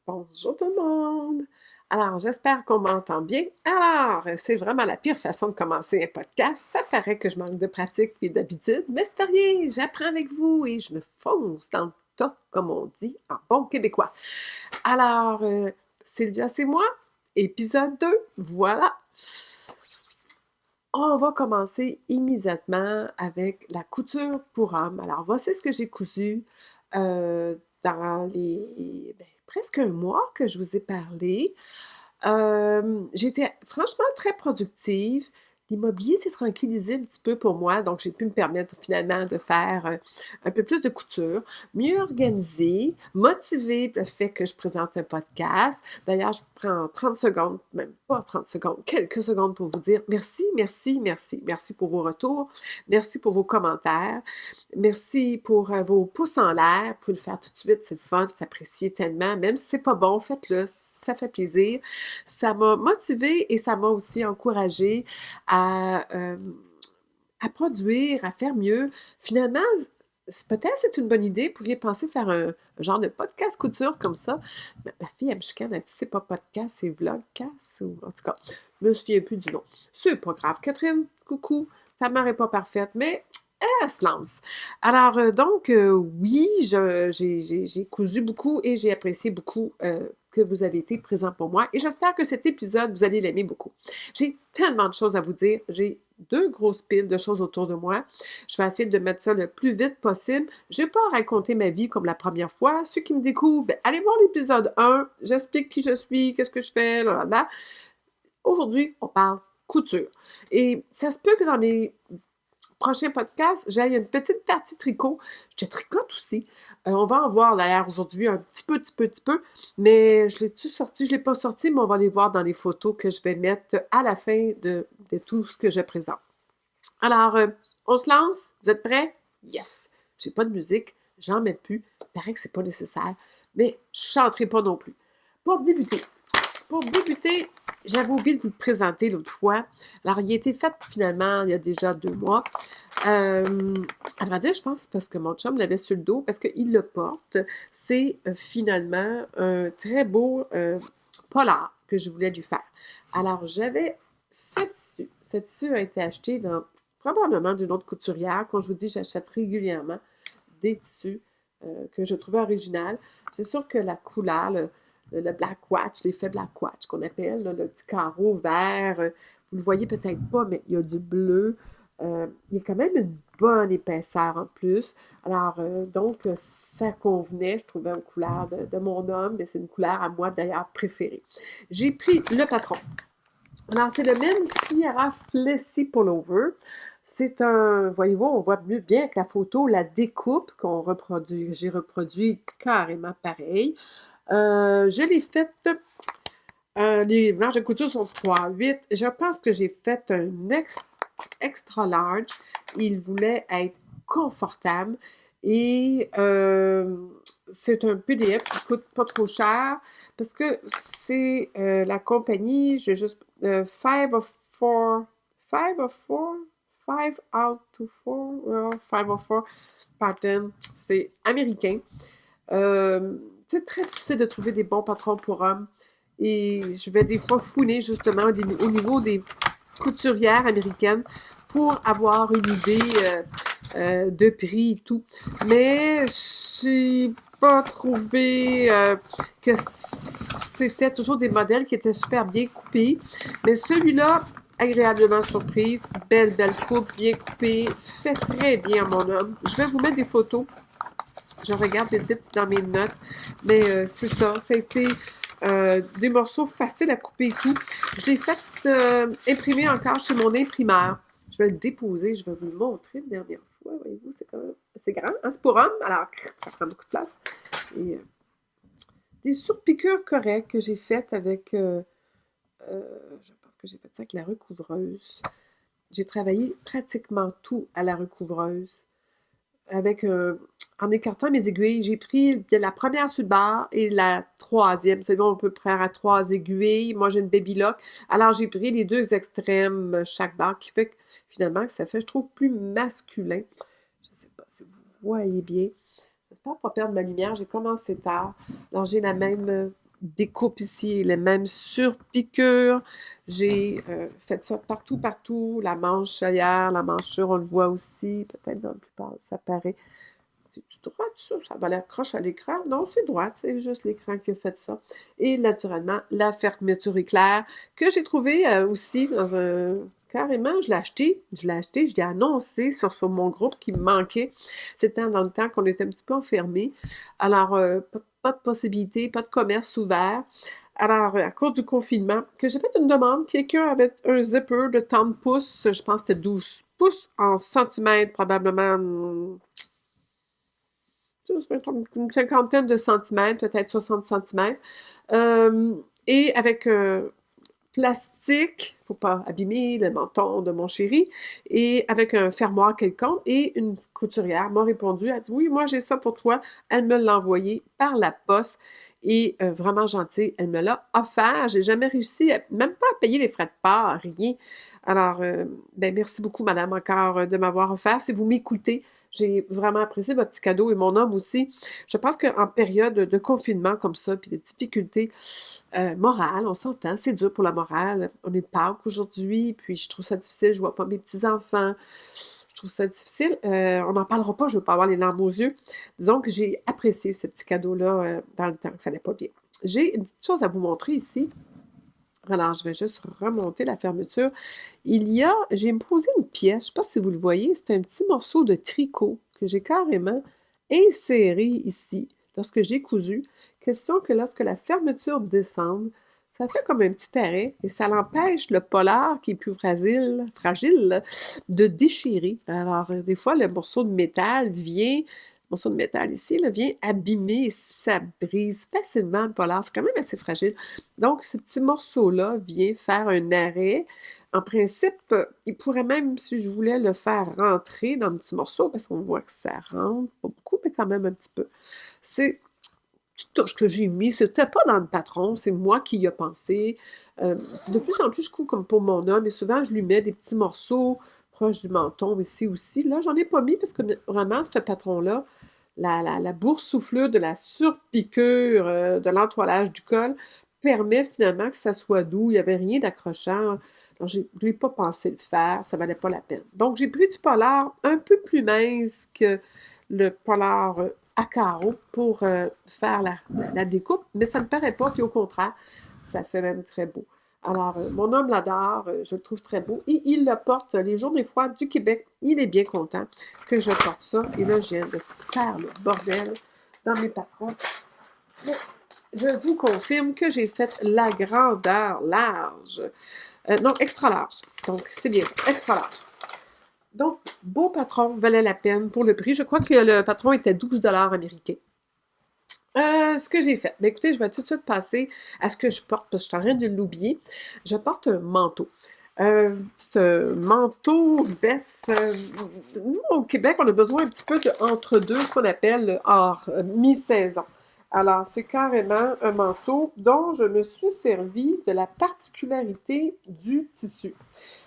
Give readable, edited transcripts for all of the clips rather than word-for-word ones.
Bonjour tout le monde! Alors, j'espère qu'on m'entend bien. Alors, c'est vraiment la pire façon de commencer un podcast. Ça paraît que je manque de pratique et d'habitude, mais c'est pas rien. J'apprends avec vous et je me fonce dans le tas, comme on dit en bon québécois. Alors, Sylvia, c'est moi. Épisode 2, voilà. On va commencer immédiatement avec la couture pour hommes. Alors, voici ce que j'ai cousu euh, dans presque un mois que je vous ai parlé. J'ai été franchement très productive. L'immobilier s'est tranquillisé un petit peu pour moi, donc j'ai pu me permettre finalement de faire un peu plus de couture, mieux organisée, motivée par le fait que je présente un podcast. D'ailleurs, je prends 30 secondes, même pas 30 secondes, quelques secondes pour vous dire merci, merci, merci. Merci pour vos retours, merci pour vos commentaires, merci pour vos pouces en l'air. Vous pouvez le faire tout de suite, c'est le fun, c'est apprécié tellement. Même si c'est pas bon, faites-le, ça fait plaisir. Ça m'a motivée et ça m'a aussi encouragée à, euh, à produire, à faire mieux. Finalement, peut-être c'est une bonne idée. Vous pourriez penser faire un genre de podcast couture comme ça. Ma fille, elle me chicane, elle dit c'est pas podcast, c'est vlogcast. Ou, en tout cas, je me souviens plus du nom. C'est pas grave. Catherine, coucou. Ta mère est pas parfaite, mais elle se lance. Alors, oui, j'ai cousu beaucoup et j'ai apprécié beaucoup que vous avez été présent pour moi. Et j'espère que cet épisode, vous allez l'aimer beaucoup. J'ai tellement de choses à vous dire. J'ai deux grosses piles de choses autour de moi. Je vais essayer de mettre ça le plus vite possible. Je vais pas raconter ma vie comme la première fois. Ceux qui me découvrent, allez voir l'épisode 1. J'explique qui je suis, qu'est-ce que je fais, là, là, là. Aujourd'hui, on parle couture. Et ça se peut que dans mes prochain podcast, j'ai une petite partie tricot. Je tricote aussi. On va en voir d'ailleurs aujourd'hui un petit peu, mais je l'ai-tu sorti? Je ne l'ai pas sorti, mais on va les voir dans les photos que je vais mettre à la fin de tout ce que je présente. Alors, on se lance? Vous êtes prêts? Yes! J'ai pas de musique, j'en mets plus. Il paraît que c'est pas nécessaire, mais je chanterai pas non plus. Pour débuter, j'avais oublié de vous le présenter l'autre fois. Alors, il a été fait finalement il y a déjà 2 mois. À vrai dire, je pense parce que mon chum l'avait sur le dos, parce qu'il le porte. C'est finalement un très beau polar que je voulais lui faire. Alors, j'avais ce tissu. Ce tissu a été acheté dans probablement d'une autre couturière. Quand je vous dis, j'achète régulièrement des tissus que je trouvais original. C'est sûr que la couleur, le black watch, l'effet black watch qu'on appelle, là, le petit carreau vert, vous le voyez peut-être pas, mais il y a du bleu. Il y a quand même une bonne épaisseur en plus. Alors, ça convenait, je trouvais une couleur de mon homme, mais c'est une couleur à moi d'ailleurs préférée. J'ai pris le patron. Alors, c'est le même Sierra Flessy Pullover. C'est un, voyez-vous, on voit mieux bien avec la photo, la découpe qu'on reproduit. J'ai reproduit carrément pareil. Je l'ai faite, les marges de couture sont 3,8. Je pense que j'ai fait un extra large. Il voulait être confortable et c'est un PDF qui coûte pas trop cher parce que c'est la compagnie, je vais juste, Five of Four, Five of Four, Five out to Four, well, Five of Four pattern, c'est américain. C'est très difficile de trouver des bons patrons pour hommes. Et je vais des fois fouiner justement au niveau des couturières américaines pour avoir une idée de prix et tout. Mais j'ai pas trouvé que c'était toujours des modèles qui étaient super bien coupés. Mais celui-là, agréablement surprise, belle coupe, bien coupée, fait très bien mon homme. Je vais vous mettre des photos. Je regarde vite dans mes notes. Mais c'est ça, ça a été des morceaux faciles à couper et tout. Je l'ai fait imprimer encore chez mon imprimeur. Je vais le déposer, je vais vous le montrer une dernière fois. Voyez-vous, c'est quand même assez grand. Hein? C'est pour homme, alors ça prend beaucoup de place. Et des surpiqûres correctes que j'ai faites avec, je pense que j'ai fait ça avec la recouvreuse. J'ai travaillé pratiquement tout à la recouvreuse. Avec, en écartant mes aiguilles, j'ai pris la première sur le bord et la troisième. C'est bon, on peut prendre à 3 aiguilles. Moi, j'ai une baby lock. Alors, j'ai pris les deux extrêmes, chaque barre, qui fait que, finalement, que ça fait, je trouve, plus masculin. Je ne sais pas si vous voyez bien. J'espère pas perdre ma lumière. J'ai commencé tard. Alors, j'ai la même découpes ici, les mêmes surpiqûres. J'ai fait ça partout, partout. La manche ailleurs, la manchure, on le voit aussi. Peut-être dans la plupart, ça paraît. C'est-tu droit, ça? Ça va l'air croche à l'écran? Non, c'est droit, c'est juste l'écran qui a fait ça. Et naturellement, la fermeture éclair, que j'ai trouvé aussi dans un... Carrément, je l'ai acheté, je l'ai annoncé sur mon groupe qui me manquait. C'était dans le temps qu'on était un petit peu enfermés. Alors, pas de possibilité, pas de commerce ouvert. Alors, à cause du confinement, que j'ai fait une demande, quelqu'un avait un zipper de 30 pouces, je pense que c'était 12 pouces en centimètres, probablement une cinquantaine de centimètres, peut-être 60 centimètres. Et avec plastique, faut pas abîmer le menton de mon chéri, et avec un fermoir quelconque, et une couturière m'a répondu, elle a dit, oui, moi j'ai ça pour toi. Elle me l'a envoyé par la poste, et vraiment gentille, elle me l'a offert. J'ai jamais réussi, même pas à payer les frais de port, rien. Alors, ben merci beaucoup, madame, encore de m'avoir offert. Si vous m'écoutez, j'ai vraiment apprécié votre petit cadeau et mon homme aussi. Je pense qu'en période de confinement comme ça, puis de difficultés morales, on s'entend, c'est dur pour la morale. On est de Pâques aujourd'hui, puis je trouve ça difficile, je vois pas mes petits-enfants. Je trouve ça difficile. On n'en parlera pas, je veux pas avoir les larmes aux yeux. Disons que j'ai apprécié ce petit cadeau-là dans le temps, que ça n'allait pas bien. J'ai une petite chose à vous montrer ici. Alors, je vais juste remonter la fermeture. J'ai posé une pièce, je ne sais pas si vous le voyez, c'est un petit morceau de tricot que j'ai carrément inséré ici lorsque j'ai cousu. Question que lorsque la fermeture descend, ça fait comme un petit arrêt et ça l'empêche le polar qui est plus fragile de déchirer. Alors, des fois, le morceau de métal ici, là, vient abîmer et ça brise facilement le polar. C'est quand même assez fragile. Donc, ce petit morceau-là vient faire un arrêt. En principe, il pourrait même, si je voulais, le faire rentrer dans le petit morceau, parce qu'on voit que ça rentre, pas beaucoup, mais quand même un petit peu. C'est une touche que j'ai mis, c'était pas dans le patron, c'est moi qui y ai pensé. De plus en plus, je couds comme pour mon homme, et souvent, je lui mets des petits morceaux proches du menton, ici aussi. Là, j'en ai pas mis, parce que vraiment, ce patron-là, la boursouflure de la surpiqûre, de l'entoilage du col, permet finalement que ça soit doux. Il n'y avait rien d'accrochant. Alors, je n'ai pas pensé le faire, ça ne valait pas la peine. Donc, j'ai pris du polar un peu plus mince que le polar à carreaux pour faire la découpe, mais ça ne paraît pas, puis au contraire, ça fait même très beau. Alors, mon homme l'adore, je le trouve très beau, et il le porte les Journées froides du Québec. Il est bien content que je porte ça, et là, je viens de faire le bordel dans mes patrons. Mais je vous confirme que j'ai fait la grandeur large. Non, extra large. Donc, c'est bien ça, extra large. Donc, beau patron, valait la peine pour le prix. Je crois que le patron était 12 $ américains. Ce que j'ai fait. Ben, écoutez, je vais tout de suite passer à ce que je porte, parce que je suis en train de l'oublier. Je porte un manteau. Ce manteau veste, nous, au Québec, on a besoin un petit peu d'entre-deux, ce qu'on appelle le hors, mi-saison. Alors, c'est carrément un manteau dont je me suis servi de la particularité du tissu.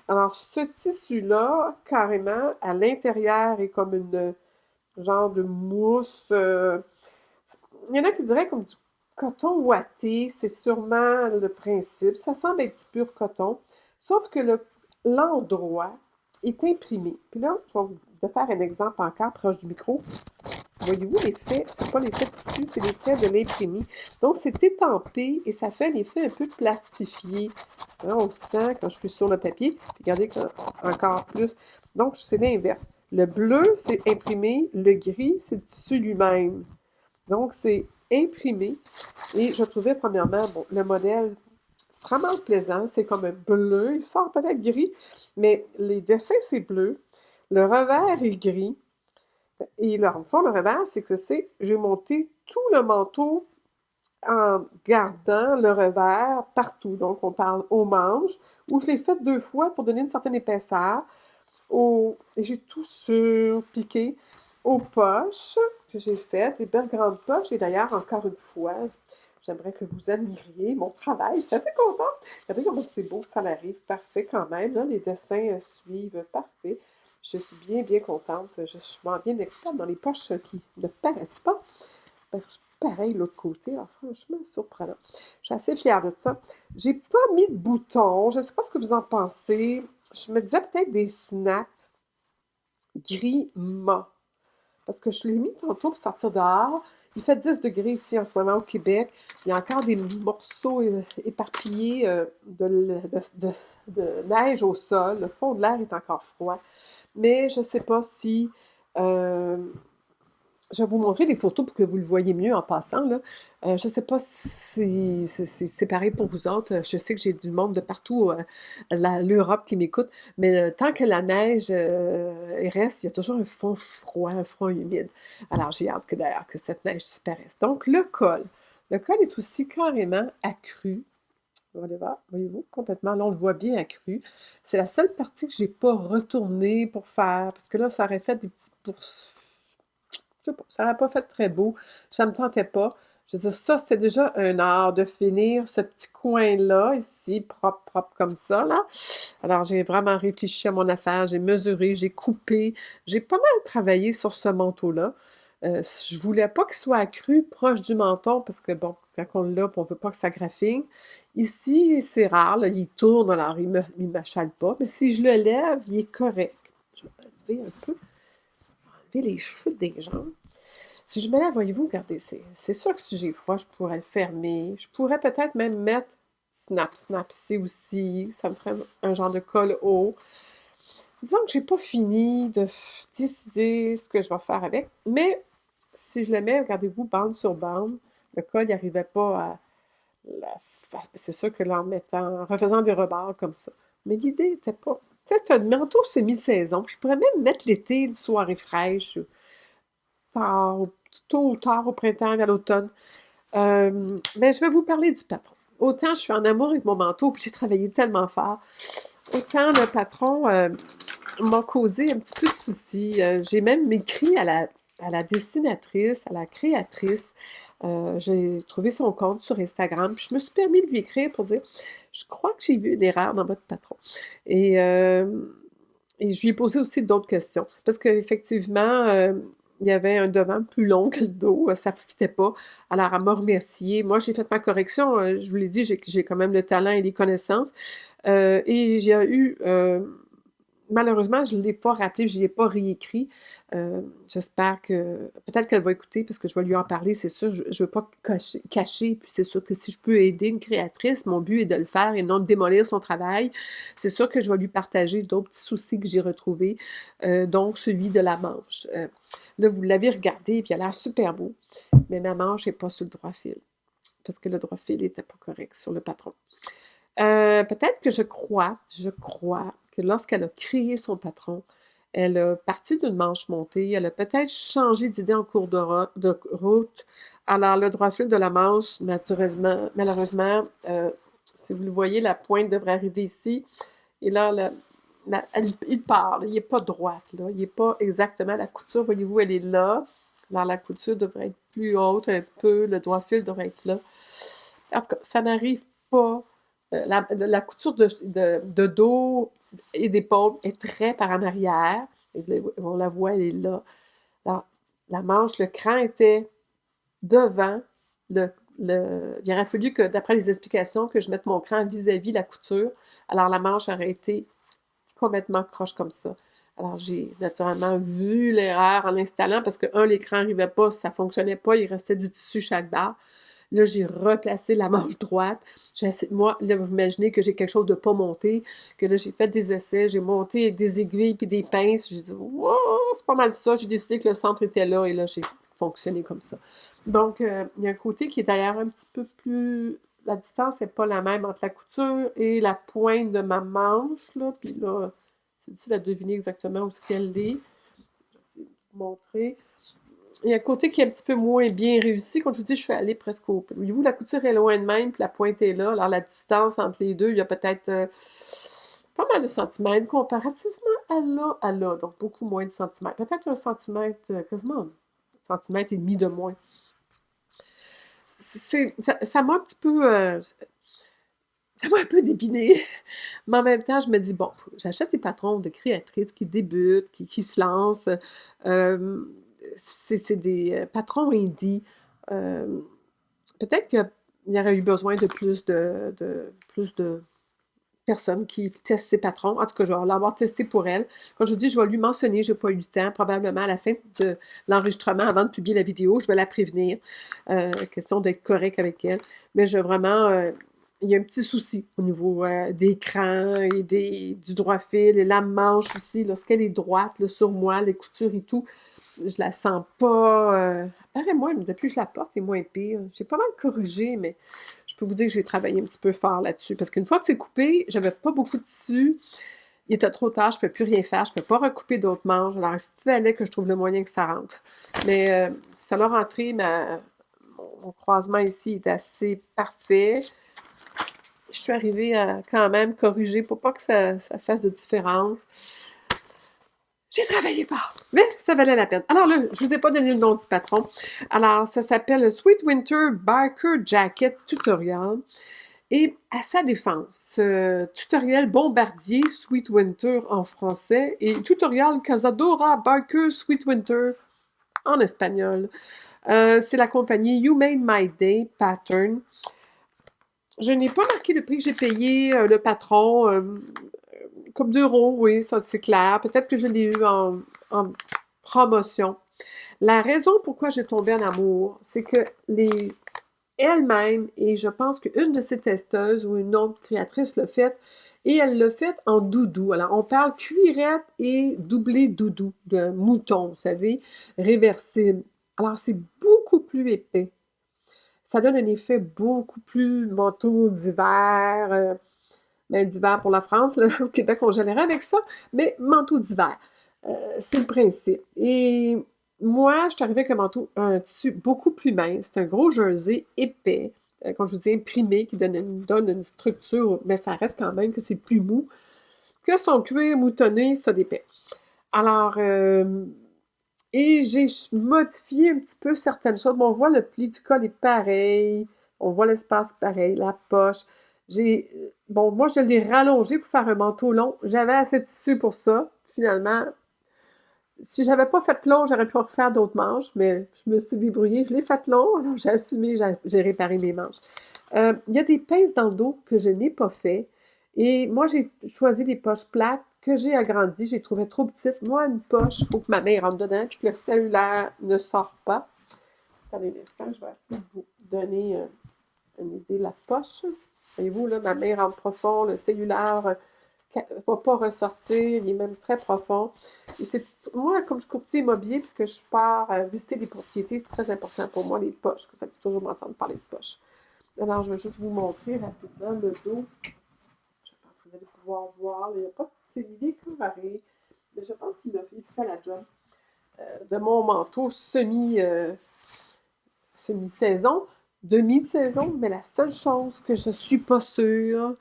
Alors, ce tissu-là, carrément, à l'intérieur est comme une genre de mousse. Il y en a qui diraient comme du coton ouaté. C'est sûrement le principe. Ça semble être du pur coton. Sauf que l'endroit est imprimé. Puis là, je vais vous faire un exemple encore proche du micro. Voyez-vous l'effet? C'est pas l'effet tissu, c'est l'effet de l'imprimé. Donc, c'est étampé et ça fait un effet un peu plastifié. Là, on le sent quand je suis sur le papier. Regardez encore plus. Donc, c'est l'inverse. Le bleu, c'est imprimé. Le gris, c'est le tissu lui-même. Donc, c'est imprimé. Et je trouvais, premièrement, bon, le modèle vraiment plaisant. C'est comme un bleu. Il sort peut-être gris, mais les dessins, c'est bleu. Le revers est gris. Et là, en fond, le revers, c'est que j'ai monté tout le manteau en gardant le revers partout. Donc, on parle aux manches, où je l'ai fait 2 fois pour donner une certaine épaisseur. Et j'ai tout surpiqué aux poches que j'ai faites, des belles grandes poches. Et d'ailleurs, encore une fois, j'aimerais que vous admiriez mon travail. Je suis assez contente. Regardez comment c'est beau, ça arrive parfait quand même. Là, les dessins suivent parfait. Je suis bien, bien contente. Je suis bien experte dans les poches qui ne paraissent pas. Ben, pareil, l'autre côté, alors, franchement, surprenant. Je suis assez fière de ça. J'ai pas mis de boutons. Je ne sais pas ce que vous en pensez. Je me disais peut-être des snaps gris mat. Parce que je l'ai mis tantôt pour sortir dehors. Il fait 10 degrés ici en ce moment au Québec. Il y a encore des morceaux éparpillés de neige au sol. Le fond de l'air est encore froid. Mais je ne sais pas si euh, je vais vous montrer des photos pour que vous le voyez mieux en passant, là. Je ne sais pas si c'est pareil pour vous autres. Je sais que j'ai du monde de partout, l'Europe qui m'écoute, mais tant que la neige reste, il y a toujours un fond froid, un front humide. Alors, j'ai hâte que d'ailleurs que cette neige disparaisse. Donc, le col. Le col est aussi carrément accru. On va aller voir, voyez-vous, complètement. Là, on le voit bien accru. C'est la seule partie que j'ai pas retournée pour faire, parce que là, ça aurait fait des petits je sais pas, ça n'aurait pas fait très beau. Ça me tentait pas. Je veux dire, ça, c'était déjà un art de finir ce petit coin-là, ici, propre, propre comme ça, là. Alors, j'ai vraiment réfléchi à mon affaire, j'ai mesuré, j'ai coupé, j'ai pas mal travaillé sur ce manteau-là. Je voulais pas qu'il soit accru proche du menton, parce que bon, quand on l'a, on veut pas que ça graffine. Ici, c'est rare, là, il tourne, alors il m'achale pas, mais si je le lève, il est correct. Je vais enlever un peu, enlever les chutes des jambes. Si je me lève, voyez-vous, regardez, c'est sûr que si j'ai froid, je pourrais le fermer. Je pourrais peut-être même mettre snap, snap ici aussi. Ça me ferait un genre de col haut. Disons que j'ai pas fini de décider ce que je vais faire avec. Mais si je le mets, regardez-vous, bande sur bande, le col n'y arrivait pas à la c'est sûr que là, en refaisant des rebords comme ça. Mais l'idée n'était pas. Tu sais, c'est un manteau semi-saison. Je pourrais même mettre l'été, une soirée fraîche, tard, tôt ou tard au printemps, à l'automne. Mais je vais vous parler du patron. Autant je suis en amour avec mon manteau, puis j'ai travaillé tellement fort, autant le patron m'a causé un petit peu de soucis. J'ai même écrit à la dessinatrice, à la créatrice. J'ai trouvé son compte sur Instagram, puis je me suis permis de lui écrire pour dire, je crois que j'ai vu une erreur dans votre patron. Et, euh, et je lui ai posé aussi d'autres questions, parce qu'effectivement, il y avait un devant plus long que le dos, ça ne fitait pas. Alors, elle m'a remercié. Moi, j'ai fait ma correction. Je vous l'ai dit, j'ai quand même le talent et les connaissances. Et j'ai eu, malheureusement, je ne l'ai pas rappelé, je ne l'ai pas réécrit. J'espère que, peut-être qu'elle va écouter parce que je vais lui en parler, c'est sûr. Je ne veux pas cacher. Puis c'est sûr que si je peux aider une créatrice, mon but est de le faire et non de démolir son travail. C'est sûr que je vais lui partager d'autres petits soucis que j'ai retrouvés, donc celui de la manche. Là, vous l'avez regardé, puis il a l'air super beau, mais ma manche n'est pas sur le droit fil parce que le droit fil n'était pas correct sur le patron. Peut-être que je crois que lorsqu'elle a créé son patron, elle a parti d'une manche montée, elle a peut-être changé d'idée en cours de route. Alors, le droit fil de la manche, naturellement, malheureusement, si vous le voyez, la pointe devrait arriver ici. Et là, il part, là, il n'est pas droite, là, il n'est pas exactement, la couture, voyez-vous, elle est là. Alors, la couture devrait être plus haute un peu, le droit fil devrait être là. En tout cas, ça n'arrive pas. La couture de dos et d'épaule est très par en arrière. On la voit, elle est là. La manche, le cran était devant. Il aurait fallu que, d'après les explications, que je mette mon cran vis-à-vis la couture. Alors, la manche aurait été complètement croche comme ça. Alors, j'ai naturellement vu l'erreur en l'installant parce que, l'écran n'arrivait pas, ça ne fonctionnait pas, il restait du tissu chaque barre. Là, j'ai replacé la manche droite. Moi, là, vous imaginez que j'ai quelque chose de pas monté, que là, j'ai fait des essais, j'ai monté avec des aiguilles puis des pinces. J'ai dit, wow, c'est pas mal ça. J'ai décidé que le centre était là et là, j'ai fonctionné comme ça. Donc, il y a un côté qui est d'ailleurs un petit peu plus. La distance n'est pas la même entre la couture et la pointe de ma manche, là. Puis là, c'est difficile à deviner exactement où ce qu'elle est. Je vais vous montrer. Il y a un côté qui est un petit peu moins bien réussi. Comme je vous dis, je suis allée presque au... Voyez-vous, la couture est loin de même, puis la pointe est là. Alors, la distance entre les deux, il y a peut-être pas mal de centimètres comparativement à là. Donc, beaucoup moins de centimètres. Peut-être un centimètre, quasiment un centimètre et demi de moins. Ça m'a un petit peu... ça m'a un peu dépiné. Mais en même temps, je me dis, bon, j'achète des patrons de créatrices qui débutent, qui se lancent. C'est des patrons indie. peut-être qu'il y aurait eu besoin de plus de personne qui teste ses patrons. En tout cas, je vais l'avoir testé pour elle. Quand je dis, je vais lui mentionner, j'ai pas eu le temps, probablement à la fin de l'enregistrement, avant de publier la vidéo, je vais la prévenir. Question d'être correct avec elle. Mais je vraiment, il y a un petit souci au niveau des crans et du droit fil, et la manche aussi, lorsqu'elle est droite, là, sur moi, les coutures et tout, je la sens pas. Pareil, moi, depuis que je la porte, elle est moins pire. J'ai pas mal corrigé, mais je peux vous dire que j'ai travaillé un petit peu fort là-dessus. Parce qu'une fois que c'est coupé, j'avais pas beaucoup de tissu. Il était trop tard, je ne peux plus rien faire, je ne peux pas recouper d'autres manches. Alors, il fallait que je trouve le moyen que ça rentre. Mais ça l'a rentré, mon croisement ici est assez parfait. Je suis arrivée à quand même corriger pour pas que ça fasse de différence. J'ai travaillé fort, mais ça valait la peine. Alors là, je vous ai pas donné le nom du patron. Alors, ça s'appelle Sweet Winter Biker Jacket Tutorial. Et à sa défense, tutoriel bombardier Sweet Winter en français et tutoriel Cazadora Biker Sweet Winter en espagnol. C'est la compagnie You Made My Day Pattern. Je n'ai pas marqué le prix que j'ai payé le patron. Comme d'euros, oui, ça c'est clair. Peut-être que je l'ai eu en promotion. La raison pourquoi j'ai tombé en amour, c'est que elle-même, et je pense qu'une de ses testeuses ou une autre créatrice l'a fait, et elle l'a fait en doudou. Alors, on parle cuirette et doublé doudou, de mouton, vous savez, réversible. Alors, c'est beaucoup plus épais. Ça donne un effet beaucoup plus manteau d'hiver, mais d'hiver pour la France, là, au Québec, on gèlerait avec ça, mais manteau d'hiver. C'est le principe. Et moi, je suis arrivée avec un tissu beaucoup plus mince. C'est un gros jersey épais, comme je vous dis, imprimé, qui donne une structure, mais ça reste quand même que c'est plus mou que son cuir moutonné, ça d'épais. Alors, et j'ai modifié un petit peu certaines choses. Bon, on voit le pli du col est pareil, on voit l'espace pareil, la poche. Bon, moi, je l'ai rallongé pour faire un manteau long. J'avais assez de tissu pour ça. Finalement, si j'avais pas fait long, j'aurais pu en refaire d'autres manches, mais je me suis débrouillée. Je l'ai fait long, alors j'ai assumé, j'ai réparé mes manches. Il y a des pinces dans le dos que je n'ai pas fait. Et moi, j'ai choisi des poches plates que j'ai agrandies. J'ai trouvé trop petites. Moi, une poche, il faut que ma main rentre dedans, puis que le cellulaire ne sort pas. Attendez un instant, je vais essayer de vous donner une idée de la poche. Voyez-vous, là, ma main rentre profond, le cellulaire ne va pas ressortir, il est même très profond. Et moi, comme je courtier immobilier puis que je pars visiter des propriétés, c'est très important pour moi, les poches, que ça peut toujours m'entendre parler de poches. Alors, je vais juste vous montrer rapidement le dos. Je pense que vous allez pouvoir voir. Il n'y a pas c'est l'idée carré, mais je pense qu'il fait la job de mon manteau semi-saison, demi-saison, mais la seule chose que je ne suis pas sûre,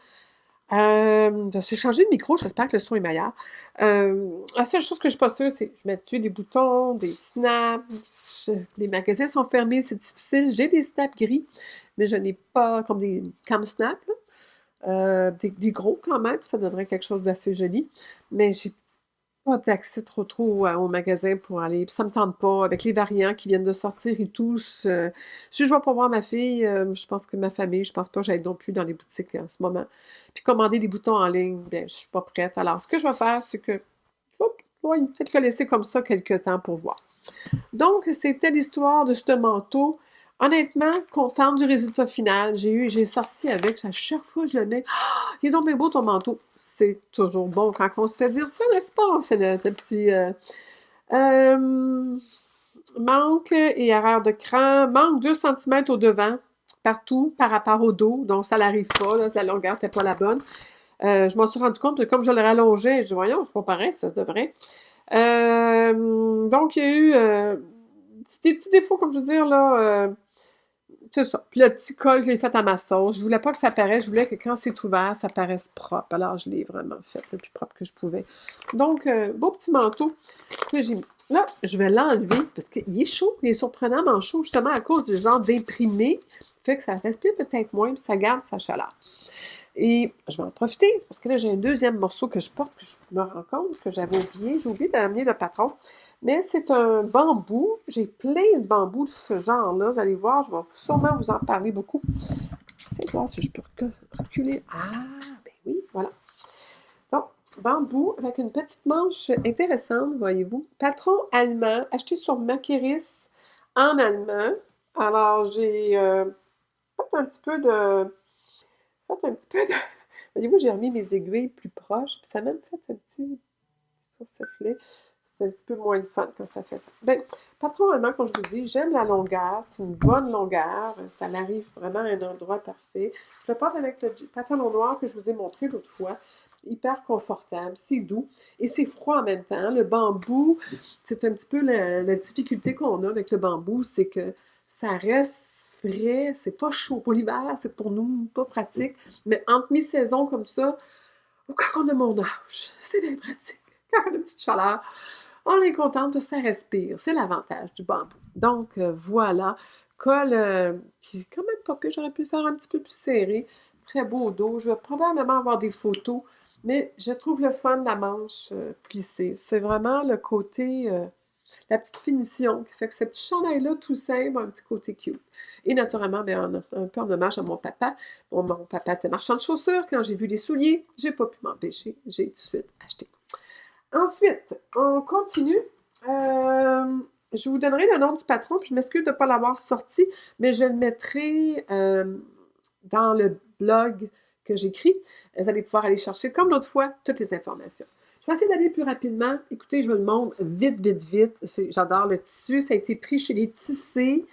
j'ai changé de micro, j'espère que le son est meilleur. La seule chose que je ne suis pas sûre, c'est que je mets dessus des boutons, des snaps. Les magasins sont fermés, c'est difficile. J'ai des snaps gris, mais je n'ai pas comme des cam snaps, des gros quand même, ça donnerait quelque chose d'assez joli. Mais j'ai pas d'accès trop au magasin pour aller. Puis ça me tente pas, avec les variants qui viennent de sortir et tout. Si je vais pas voir ma fille, je pense que ma famille, je pense pas que j'aille non plus dans les boutiques en ce moment. Puis commander des boutons en ligne, bien, je suis pas prête. Alors, ce que je vais faire, c'est que je vais peut-être le laisser comme ça quelques temps pour voir. Donc, c'était l'histoire de ce manteau. Honnêtement, contente du résultat final. J'ai sorti avec, à chaque fois que je le mets, oh, il est donc bien beau ton manteau. C'est toujours bon quand on se fait dire ça, n'est-ce pas? C'est le petit manque et erreur de cran. Manque 2 cm au devant, partout, par rapport au dos. Donc, ça n'arrive pas, là, la longueur n'était pas la bonne. Je m'en suis rendu compte que comme je le rallongeais, je dis, voyons, c'est pas pareil, ça se devrait. Donc, il y a eu des petits défauts, comme je veux dire, là. C'est ça. Puis le petit col, je l'ai fait à ma sauce. Je voulais pas que ça paraisse. Je voulais que quand c'est ouvert, ça paraisse propre. Alors, je l'ai vraiment fait le plus propre que je pouvais. Donc, beau petit manteau que j'ai mis. Là, je vais l'enlever parce qu'il est chaud. Il est surprenamment chaud, justement, à cause du genre d'imprimé. Fait que ça respire peut-être moins, puis ça garde sa chaleur. Et je vais en profiter, parce que là, j'ai un deuxième morceau que je porte, que je me rends compte que j'avais oublié. J'ai oublié d'amener le patron. Mais c'est un bambou. J'ai plein de bambous de ce genre-là. Vous allez voir, je vais sûrement vous en parler beaucoup. J'essaie de voir si je peux reculer. Ah, ben oui, voilà. Donc, bambou avec une petite manche intéressante, voyez-vous. Patron allemand, acheté sur Makeris en allemand. Alors, j'ai fait un petit peu de... Fait un petit peu de... Voyez-vous, j'ai remis mes aiguilles plus proches, puis ça m'a même fait un petit soufflet. C'est un petit peu moins le fun quand ça fait ça. Ben, pas trop vraiment, comme je vous dis, j'aime la longueur, c'est une bonne longueur, ça arrive vraiment à un endroit parfait. Je le porte avec le pantalon noir que je vous ai montré l'autre fois. Hyper confortable, c'est doux et c'est froid en même temps. Le bambou, c'est un petit peu la difficulté qu'on a avec le bambou, c'est que ça reste frais, c'est pas chaud pour l'hiver, c'est pour nous pas pratique, mais entre mi-saison comme ça, ou quand on a mon âge, c'est bien pratique. Quand on a une petite chaleur, on est contente parce que ça respire. C'est l'avantage du bambou. Donc, voilà. Col, puis quand même pas pire, j'aurais pu le faire un petit peu plus serré. Très beau au dos. Je vais probablement avoir des photos, mais je trouve le fun de la manche plissée. C'est vraiment le côté, la petite finition qui fait que ce petit chandail-là, tout simple, a un petit côté cute. Et naturellement, bien, un peu en hommage à mon papa. Bon, mon papa était marchand de chaussures. Quand j'ai vu les souliers, j'ai pas pu m'empêcher. J'ai tout de suite acheté. Ensuite, on continue. Je vous donnerai le nom du patron, puis je m'excuse de ne pas l'avoir sorti, mais je le mettrai dans le blog que j'écris. Vous allez pouvoir aller chercher, comme l'autre fois, toutes les informations. Je vais essayer d'aller plus rapidement. Écoutez, je vous le montre vite, vite, vite. J'adore le tissu. Ça a été pris chez les Tissés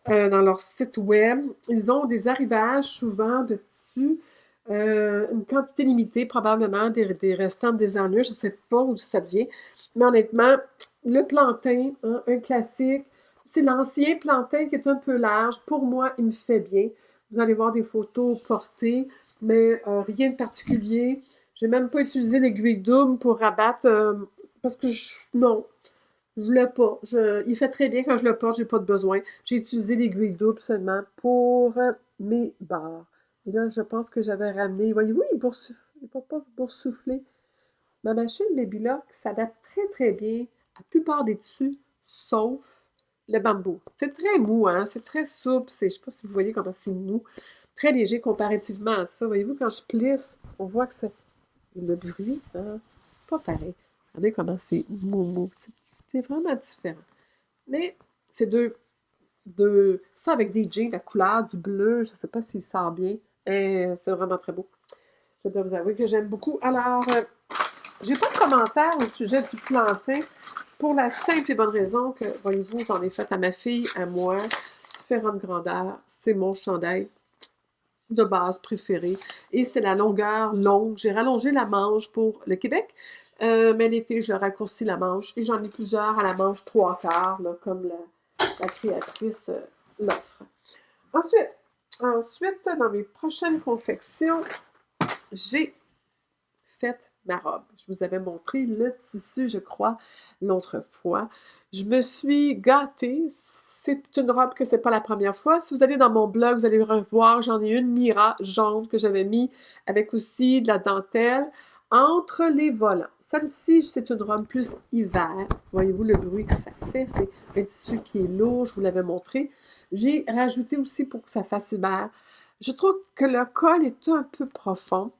dans leur site web. Ils ont des arrivages souvent de tissus. Une quantité limitée, probablement, des restants de designer, je ne sais pas où ça vient. Mais honnêtement, le plantain, hein, un classique, c'est l'ancien plantain qui est un peu large. Pour moi, il me fait bien. Vous allez voir des photos portées, mais rien de particulier. J'ai même pas utilisé l'aiguille double pour rabattre, parce que non, je voulais pas. Il fait très bien quand je le porte, j'ai pas de besoin. J'ai utilisé l'aiguille double seulement pour mes barres. Et là, je pense que j'avais ramené. Voyez-vous, il va pas boursoufler. Ma machine Babylock s'adapte très très bien à la plupart des tissus, sauf le bambou. C'est très mou, hein? C'est très souple. Je sais pas si vous voyez comment c'est mou. Très léger comparativement à ça. Voyez-vous, quand je plisse, on voit que c'est le bruit, hein? Pas pareil. Regardez comment c'est mou. C'est vraiment différent. Mais c'est ça avec des jeans, la couleur du bleu, je ne sais pas s'il sort bien. Et c'est vraiment très beau. Je dois vous avouer que j'aime beaucoup. Alors, j'ai pas de commentaire au sujet du plantain pour la simple et bonne raison que, voyez-vous, j'en ai fait à ma fille, à moi, différentes grandeurs. C'est mon chandail de base préféré. Et c'est la longueur longue. J'ai rallongé la manche pour le Québec, mais l'été, je raccourcis la manche. Et j'en ai plusieurs à la manche 3/4, là, comme la créatrice l'offre. Ensuite, dans mes prochaines confections, j'ai fait ma robe. Je vous avais montré le tissu, je crois, l'autre fois. Je me suis gâtée. C'est une robe que c'est pas la première fois. Si vous allez dans mon blog, vous allez revoir, j'en ai une Mira jaune que j'avais mis avec aussi de la dentelle entre les volants. Celle-ci, c'est une robe plus hiver. Voyez-vous le bruit que ça fait? C'est un tissu qui est lourd, je vous l'avais montré. J'ai rajouté aussi pour que ça fasse hiver. Je trouve que le col est un peu profond.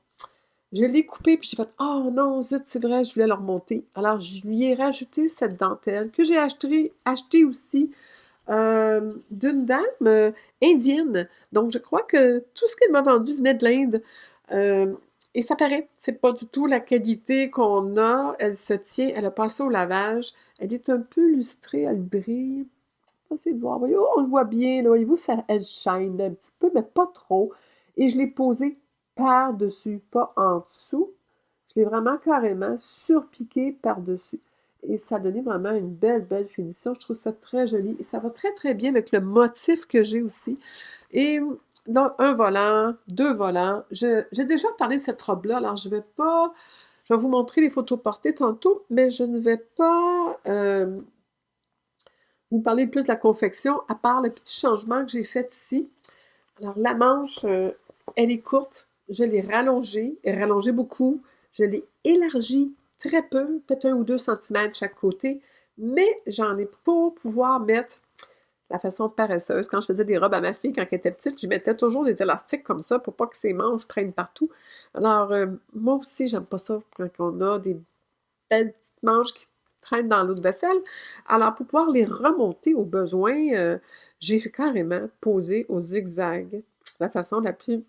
Je l'ai coupé, puis j'ai fait «Oh non, zut, c'est vrai, je voulais le remonter». Alors, je lui ai rajouté cette dentelle que j'ai acheté aussi d'une dame indienne. Donc, je crois que tout ce qu'elle m'a vendu venait de l'Inde. Et ça paraît, c'est pas du tout la qualité qu'on a. Elle se tient, elle a passé au lavage. Elle est un peu lustrée, elle brille. Essayez de voir. Voyez, on le voit bien, là. Voyez-vous, elle shine un petit peu, mais pas trop. Et je l'ai posée par-dessus, pas en dessous. Je l'ai vraiment carrément surpiqué par-dessus. Et ça a donné vraiment une belle, belle finition. Je trouve ça très joli. Et ça va très, très bien avec le motif que j'ai aussi. Et dans un volant, deux volants. J'ai déjà parlé de cette robe-là, alors je vais pas... Je vais vous montrer les photos portées tantôt, mais je ne vais pas vous parler plus de la confection, à part le petit changement que j'ai fait ici. Alors, la manche, elle est courte. Je l'ai rallongée beaucoup. Je l'ai élargie très peu, peut-être 1 ou 2 centimètres chaque côté, mais j'en ai pour pouvoir mettre la façon paresseuse. Quand je faisais des robes à ma fille quand elle était petite, je mettais toujours des élastiques comme ça pour pas que ses manches traînent partout. Alors, moi aussi, j'aime pas ça quand on a des belles petites manches qui traînent dans l'eau de vaisselle. Alors, pour pouvoir les remonter au besoin, j'ai carrément posé au zigzag, la façon la plus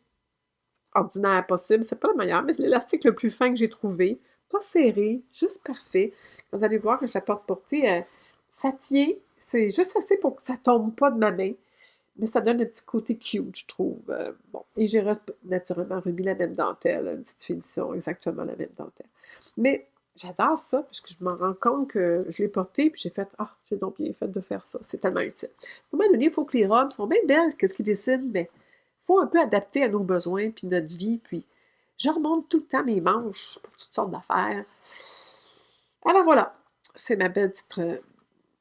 ordinaire possible. C'est pas la meilleure, mais c'est l'élastique le plus fin que j'ai trouvé. Pas serré, juste parfait. Vous allez voir que je la porte-portée, ça tient. C'est juste assez pour que ça tombe pas de ma main. Mais ça donne un petit côté cute, je trouve. Bon. Et j'ai naturellement remis la même dentelle, une petite finition, exactement la même dentelle. Mais j'adore ça, parce que je me rends compte que je l'ai porté, puis j'ai fait, ah, j'ai donc bien fait de faire ça. C'est tellement utile. À un moment donné, il faut que les robes sont bien belles, qu'est-ce qui décide, mais il faut un peu adapter à nos besoins, puis notre vie, puis je remonte tout le temps mes manches pour toutes sortes d'affaires. Alors voilà, c'est ma belle petite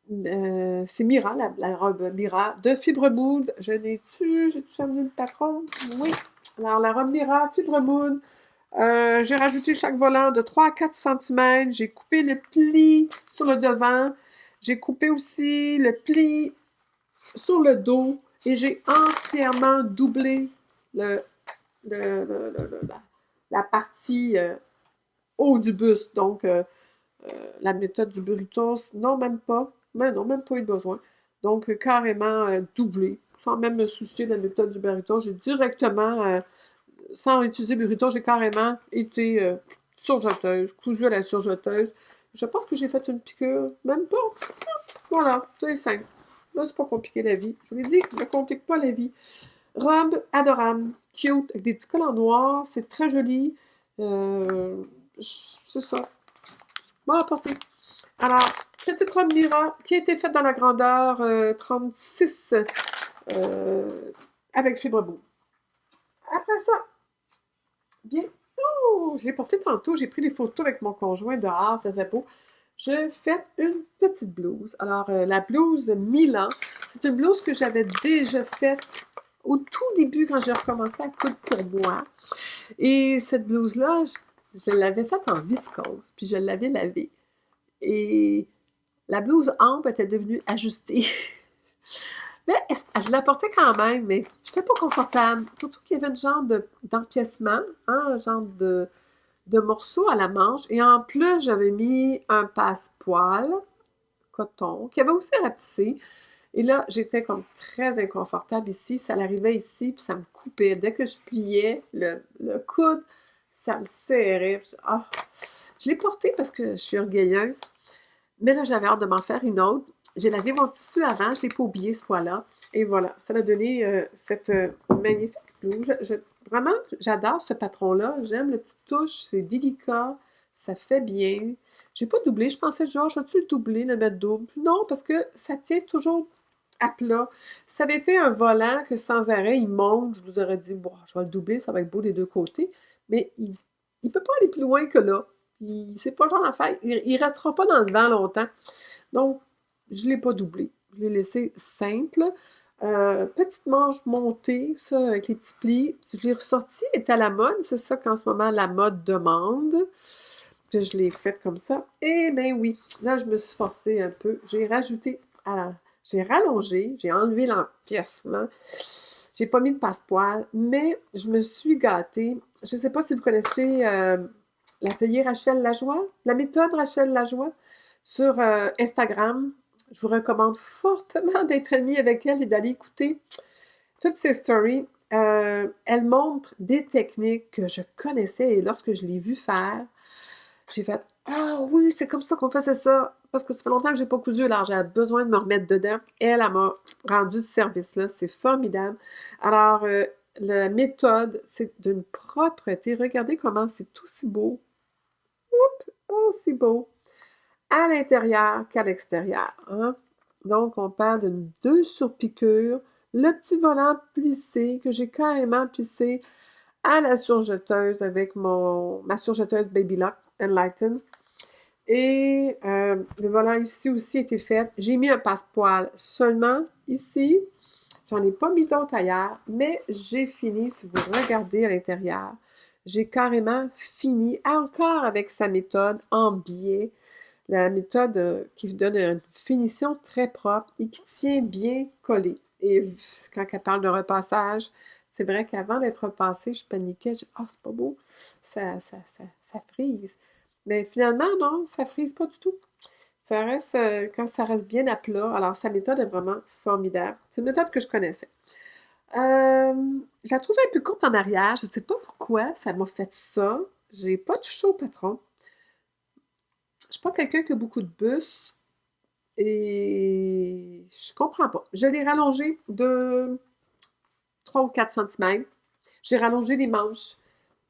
c'est Mira, la robe Mira de Fibre Mood. J'ai-tu amené le patron? Oui. Alors, la robe Mira, Fibre Mood. J'ai rajouté chaque volant de 3 à 4 cm. J'ai coupé le pli sur le devant. J'ai coupé aussi le pli sur le dos. Et j'ai entièrement doublé le, la partie haut du buste. Donc, la méthode du burritos, non, même pas. Mais non, même pas eu besoin. Donc, carrément doublé. Sans même me soucier de la méthode du burrito, j'ai directement, sans utiliser burrito, j'ai carrément été surjeteuse, cousue à la surjeteuse. Je pense que j'ai fait une piqûre, même pas. Voilà, c'est simple. Là, c'est pas compliqué la vie. Je vous l'ai dit, ne complique pas la vie. Robe adorable, cute, avec des petits collants noirs, c'est très joli. C'est ça. Bon à porter. Alors, petite robe Mira qui a été faite dans la grandeur 36 avec fibre boue. Après ça, bien, oh, je l'ai porté tantôt, j'ai pris des photos avec mon conjoint dehors, faisait beau. J'ai fait une petite blouse. Alors, la blouse Milan, c'est une blouse que j'avais déjà faite au tout début quand j'ai recommencé à coudre pour moi. Et cette blouse-là, je l'avais faite en viscose, puis je l'avais lavée. Et la blouse ample était devenue ajustée. Mais je la portais quand même, mais j'étais pas confortable. Surtout qu'il y avait une genre d'empiècement, hein, un genre de morceau à la manche. Et en plus, j'avais mis un passe-poil coton qui avait aussi rapetissé. Et là, j'étais comme très inconfortable ici. Ça l'arrivait ici, puis ça me coupait. Dès que je pliais le coude, ça me serrait. Ah, je l'ai portée parce que je suis orgueilleuse. Mais là, j'avais hâte de m'en faire une autre. J'ai lavé mon tissu avant, je ne l'ai pas oublié ce fois-là. Et voilà, ça m'a donné cette magnifique blouse. Vraiment, j'adore ce patron-là. J'aime la petite touche, c'est délicat, ça fait bien. J'ai pas doublé, je pensais genre, je vais-tu le doubler, le mettre double? Non, parce que ça tient toujours à plat. Si ça avait été un volant que sans arrêt, il monte, je vous aurais dit, bon, je vais le doubler, ça va être beau des deux côtés. Mais il ne peut pas aller plus loin que là. C'est pas le genre d'affaire. Il restera pas dans le vent longtemps. Donc, je ne l'ai pas doublé. Je l'ai laissé simple. Petite manche montée, ça, avec les petits plis. Je l'ai ressorti, elle est à la mode. C'est ça qu'en ce moment, la mode demande. Que je l'ai faite comme ça. Eh bien oui, là, je me suis forcée un peu. J'ai rajouté, j'ai rallongé, j'ai enlevé l'empiècement. J'ai pas mis de passe-poil, mais je me suis gâtée. Je ne sais pas si vous connaissez l'atelier Rachel Lajoie, la méthode Rachel Lajoie sur Instagram. Je vous recommande fortement d'être amie avec elle et d'aller écouter toutes ses stories. Elle montre des techniques que je connaissais et lorsque je l'ai vue faire, j'ai fait ah oui, c'est comme ça qu'on faisait ça. Parce que ça fait longtemps que j'ai pas cousu, alors j'avais besoin de me remettre dedans. Elle m'a rendu ce service-là. C'est formidable. Alors, la méthode, c'est d'une propreté. Regardez comment c'est aussi beau. Aussi beau. À l'intérieur qu'à l'extérieur. Hein? Donc, on parle d'une 2 sur piqûre. Le petit volant plissé, que j'ai carrément plissé à la surjeteuse avec ma surjeteuse Baby Lock Enlighten. Et le volant ici aussi a été fait. J'ai mis un passe-poil seulement ici. J'en ai pas mis d'autres ailleurs, mais j'ai fini, si vous regardez à l'intérieur, j'ai carrément fini encore avec sa méthode en biais. La méthode qui donne une finition très propre et qui tient bien collé. Et quand elle parle de repassage, c'est vrai qu'avant d'être repassée, je paniquais. Je dis, ah, c'est pas beau, ça frise. Mais finalement, non, ça frise pas du tout. Ça reste, quand ça reste bien à plat, alors sa méthode est vraiment formidable. C'est une méthode que je connaissais. Je la trouve un peu courte en arrière. Je ne sais pas pourquoi ça m'a fait ça. J'ai pas touché au patron. Je suis pas quelqu'un qui a beaucoup de bus et je comprends pas. Je l'ai rallongé de 3 ou 4 centimètres. J'ai rallongé les manches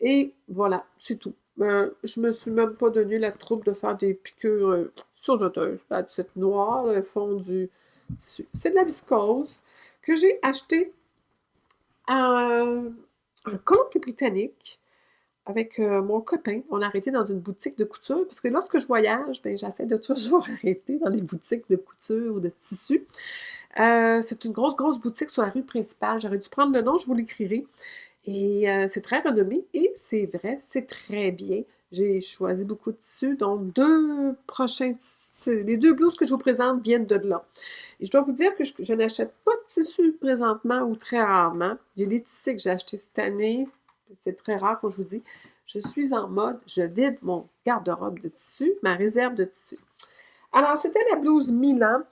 et voilà, c'est tout. Je me suis même pas donné la trouble de faire des piqûres surjeteuses. Cette noire, le fond du tissu. C'est de la viscose que j'ai acheté en Colombie-Britannique avec mon copain. On a arrêté dans une boutique de couture parce que lorsque je voyage, ben, j'essaie de toujours arrêter dans les boutiques de couture ou de tissu. C'est une grosse, grosse boutique sur la rue principale. J'aurais dû prendre le nom, je vous l'écrirai. Et c'est très renommé et c'est vrai, c'est très bien. J'ai choisi beaucoup de tissus, donc les deux blouses que je vous présente viennent de là. Et je dois vous dire que je n'achète pas de tissu présentement ou très rarement. J'ai des tissus que j'ai achetés cette année. C'est très rare, comme je vous dis. Je suis en mode, je vide mon garde-robe de tissu, ma réserve de tissu. Alors, c'était la blouse Milan.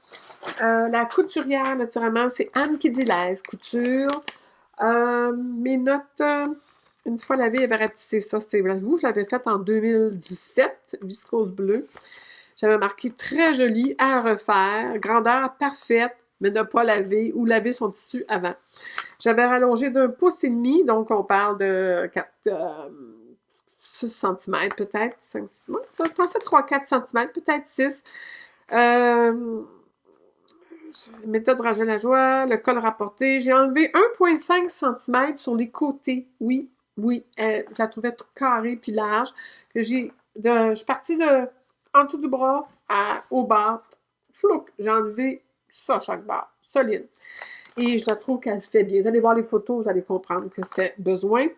La couturière, naturellement, c'est Anne Kidilès Couture. Mes notes, une fois lavée, elle avait ratissé ça. C'était je l'avais faite en 2017, viscose bleue. J'avais marqué très joli, à refaire, grandeur parfaite, mais ne pas laver ou laver son tissu avant. J'avais rallongé d'1,5 pouce, donc on parle de 6 cm peut-être, 5, 6, je pensais 3-4 cm, peut-être 6. Méthode Rangel Lajoie, le col rapporté. J'ai enlevé 1,5 cm sur les côtés. Oui, oui, je la trouvais trop carrée puis large. Je suis partie en dessous du bras au bas. J'ai enlevé ça chaque barre. Solide. Et je la trouve qu'elle fait bien. Vous allez voir les photos, vous allez comprendre que c'était besoin.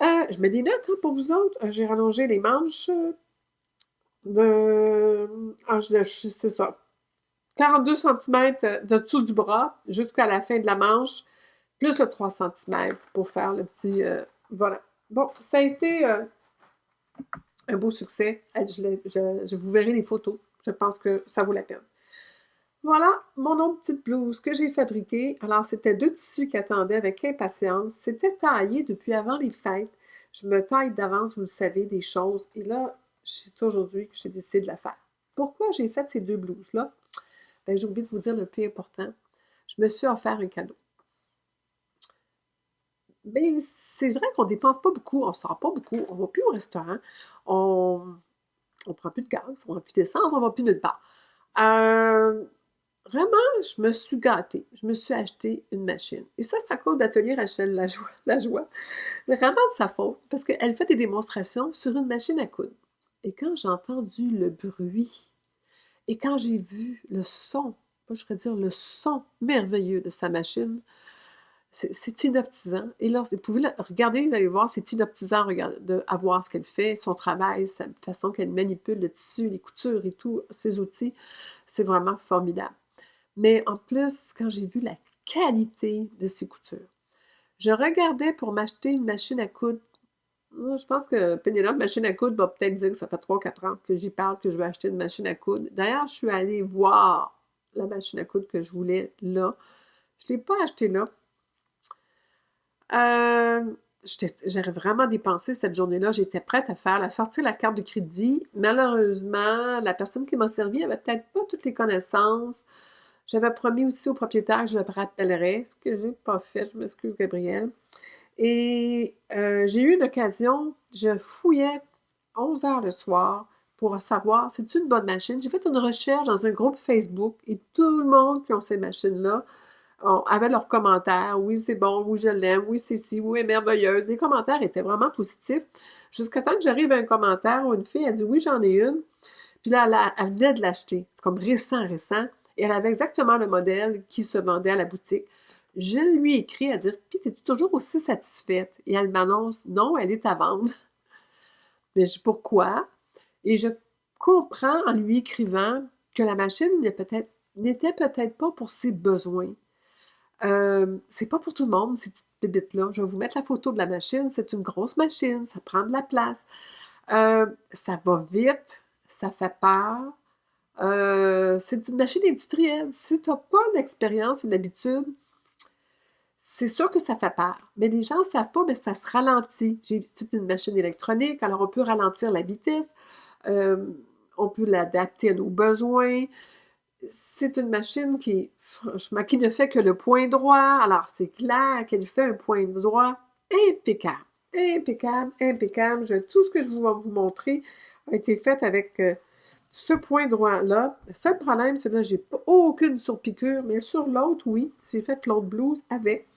Je mets des notes pour vous autres. J'ai rallongé les manches c'est ça. 42 cm de dessous du bras jusqu'à la fin de la manche, plus le 3 cm pour faire le petit... voilà. Bon, ça a été un beau succès. Je vous verrai les photos. Je pense que ça vaut la peine. Voilà mon autre petite blouse que j'ai fabriquée. Alors, c'était 2 tissus qui attendaient avec impatience. C'était taillé depuis avant les fêtes. Je me taille d'avance, vous le savez, des choses. Et là, c'est aujourd'hui que j'ai décidé de la faire. Pourquoi j'ai fait ces 2 blouses-là? Ben, j'ai oublié de vous dire le plus important. Je me suis offert un cadeau. Ben, c'est vrai qu'on ne dépense pas beaucoup, on ne sort pas beaucoup, on ne va plus au restaurant, on ne prend plus de gaz, on ne prend plus d'essence, on ne va plus nulle part. Vraiment, je me suis gâtée. Je me suis acheté une machine. Et ça, c'est à cause d'Atelier Rachel Lajoie. Vraiment de sa faute, parce qu'elle fait des démonstrations sur une machine à coudre. Et quand j'ai entendu le bruit, et quand j'ai vu le son, je pourrais dire le son merveilleux de sa machine, c'est inoptisant. Et là, vous pouvez regarder, vous allez voir, c'est inoptisant à voir ce qu'elle fait, son travail, sa façon qu'elle manipule le tissu, les coutures et tout, ses outils. C'est vraiment formidable. Mais en plus, quand j'ai vu la qualité de ses coutures, je regardais pour m'acheter une machine à coudre. Je pense que Pénélope, machine à coudre, va peut-être dire que ça fait 3-4 ans que j'y parle, que je veux acheter une machine à coudre. D'ailleurs, je suis allée voir la machine à coudre que je voulais là. Je ne l'ai pas achetée là. J'aurais vraiment dépensé cette journée-là. J'étais prête à sortir la carte de crédit. Malheureusement, la personne qui m'a servi avait peut-être pas toutes les connaissances. J'avais promis aussi au propriétaire que je le rappellerais, ce que j'ai pas fait. Je m'excuse, Gabrielle. Et j'ai eu une occasion, je fouillais 11 heures le soir pour savoir c'est une bonne machine. J'ai fait une recherche dans un groupe Facebook et tout le monde qui ont ces machines-là avait leurs commentaires. Oui, c'est bon, oui, je l'aime, oui, c'est ci, oui, elle est merveilleuse. Les commentaires étaient vraiment positifs. Jusqu'à temps que j'arrive à un commentaire où une fille a dit oui, j'en ai une. Puis là, elle venait de l'acheter, comme récent. Et elle avait exactement le modèle qui se vendait à la boutique. Je lui ai écrit à dire puis, es-tu toujours aussi satisfaite? Et elle m'annonce non, elle est à vendre. Mais je dis pourquoi? Et je comprend en lui écrivant que la machine n'était peut-être pas pour ses besoins. C'est pas pour tout le monde, ces petites bébites-là. Je vais vous mettre la photo de la machine. C'est une grosse machine, ça prend de la place. Ça va vite, ça fait peur. C'est une machine industrielle. Si tu n'as pas l'expérience et l'habitude, c'est sûr que ça fait peur. Mais les gens ne savent pas, mais ça se ralentit. C'est une machine électronique, alors on peut ralentir la vitesse, on peut l'adapter à nos besoins. C'est une machine franchement, qui ne fait que le point droit. Alors, c'est clair qu'elle fait un point droit impeccable. Impeccable, impeccable. Tout ce que je vais vous montrer a été fait avec ce point droit-là. Le seul problème, c'est que là, j'ai pas aucune surpiqûre, mais sur l'autre, oui. J'ai fait l'autre blouse avec.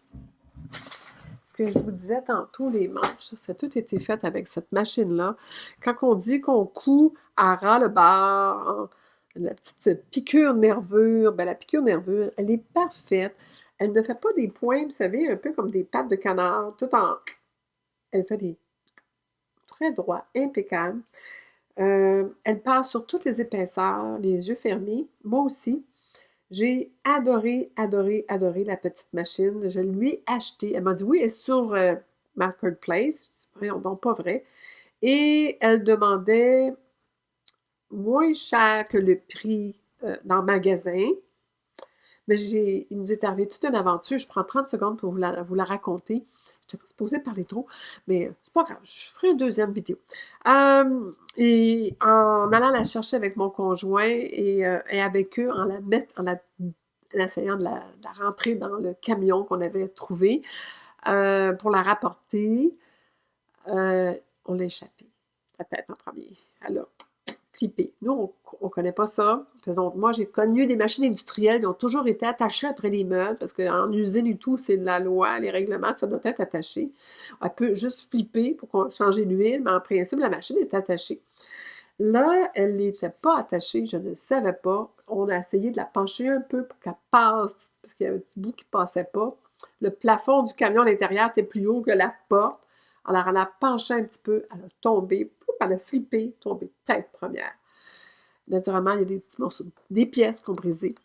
Ce que je vous disais tantôt, les manches, ça a tout été fait avec cette machine-là. Quand on dit qu'on coud à ras-le-bas, la petite piqûre nervure, ben la piqûre nervure, elle est parfaite. Elle ne fait pas des points, vous savez, un peu comme des pattes de canard, Elle fait des très droits, impeccables. Elle passe sur toutes les épaisseurs, les yeux fermés. Moi aussi, j'ai adoré, adoré, adoré la petite machine. Je lui ai acheté. Elle m'a dit oui, elle est sur Marketplace. Donc pas vrai. Et elle demandait moins cher que le prix dans le magasin. Mais il nous est arrivé toute une aventure. Je prends 30 secondes pour vous la raconter. Je n'étais pas supposée parler trop, mais c'est pas grave. Je ferai une deuxième vidéo. Et en allant la chercher avec mon conjoint et avec eux, en essayant de la rentrer dans le camion qu'on avait trouvé pour la rapporter, on l'a échappé. La tête en premier. Alors, flippé. Nous, on ne connaît pas ça. Donc, moi, j'ai connu des machines industrielles qui ont toujours été attachées après les meubles, parce qu'en usine et tout, c'est de la loi, les règlements, ça doit être attaché. Elle peut juste flipper pour changer l'huile, mais en principe, la machine est attachée. Là, elle n'était pas attachée, je ne savais pas. On a essayé de la pencher un peu pour qu'elle passe, parce qu'il y avait un petit bout qui ne passait pas. Le plafond du camion à l'intérieur était plus haut que la porte. Alors, elle a penché un petit peu, elle a tombé, elle a flippé, tombé tête première. Naturellement, il y a des petits morceaux, des pièces qui ont brisé.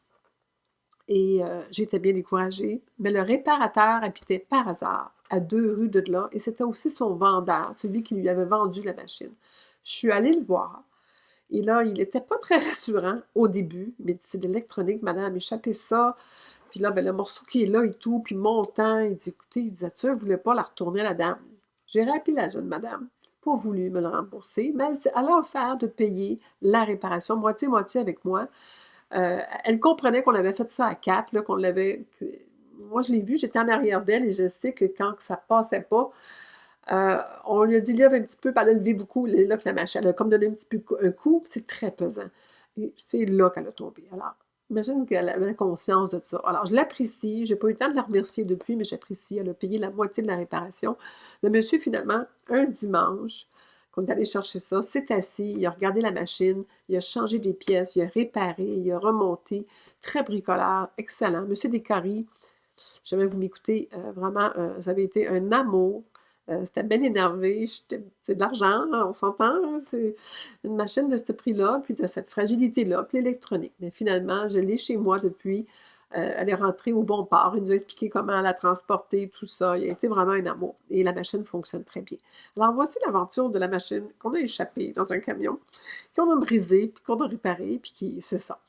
Et j'étais bien découragée. Mais le réparateur habitait par hasard à 2 rues de là, et c'était aussi son vendeur, celui qui lui avait vendu la machine. Je suis allée le voir. Et là, il n'était pas très rassurant au début. Il m'a dit, c'est de l'électronique, madame, échappez ça. Puis là, ben, le morceau qui est là et tout, puis montant, il dit, écoutez, il disait, tu ne voulais pas la retourner à la dame. J'ai rappelé la jeune madame. Pas voulu me le rembourser, mais elle a offert de payer la réparation, moitié-moitié avec moi. Elle comprenait qu'on avait fait ça à 4, là, qu'on l'avait... Moi, je l'ai vu, j'étais en arrière d'elle et je sais que quand ça passait pas, on lui a dit lève un petit peu, puis elle a levé beaucoup, là que la machine, elle a comme donné un petit peu un coup, c'est très pesant. Et c'est là qu'elle a tombé. Alors, imagine qu'elle avait conscience de ça. Alors, je l'apprécie, j'ai pas eu le temps de la remercier depuis, mais j'apprécie, elle a payé la moitié de la réparation. Le monsieur, finalement, un dimanche, qu'on est allé chercher ça, s'est assis, il a regardé la machine, il a changé des pièces, il a réparé, il a remonté, très bricoleur, excellent. Monsieur Descaries, jamais vous m'écoutez, vraiment, ça avait été un amour. C'était bien énervé, c'est de l'argent, hein, on s'entend, hein, c'est une machine de ce prix-là, puis de cette fragilité-là, puis l'électronique. Mais finalement, je l'ai chez moi depuis, elle est rentrée au bon port, il nous a expliqué comment la transporter, tout ça, il a été vraiment un amour, et la machine fonctionne très bien. Alors voici l'aventure de la machine qu'on a échappée dans un camion, qu'on a brisé, puis qu'on a réparé, puis c'est ça.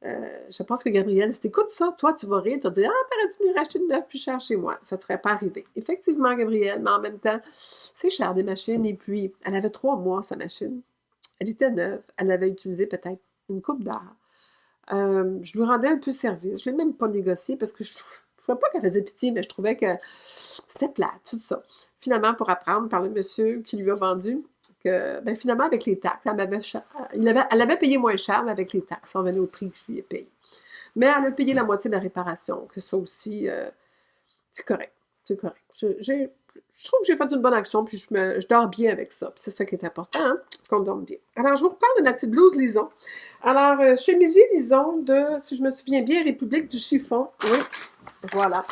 Je pense que Gabriel, si t'écoutes ça, toi, tu vas rire, tu vas dire « Ah, t'aurais dû me racheter une neuve plus cher chez moi. » Ça ne serait pas arrivé. Effectivement, Gabriel, mais en même temps, c'est cher des machines. Et puis, elle avait 3 mois, sa machine. Elle était neuve. Elle l'avait utilisée peut-être une couple d'heures. Je lui rendais un peu service. Je ne l'ai même pas négocié parce que je ne trouvais pas qu'elle faisait pitié, mais je trouvais que c'était plate, tout ça. Finalement, pour apprendre par le monsieur qui lui a vendu, que ben, finalement, avec les taxes, elle avait payé moins cher, mais avec les taxes, on venait au prix que je lui ai payé. Mais elle a payé la moitié de la réparation, que ça aussi, c'est correct. C'est correct. Je trouve que j'ai fait une bonne action, puis je dors bien avec ça. Puis c'est ça qui est important, hein, qu'on dorme bien. Alors, je vous reparle de ma petite blouse Lison. Alors, chemisier Lison de, si je me souviens bien, République du chiffon. Oui, voilà.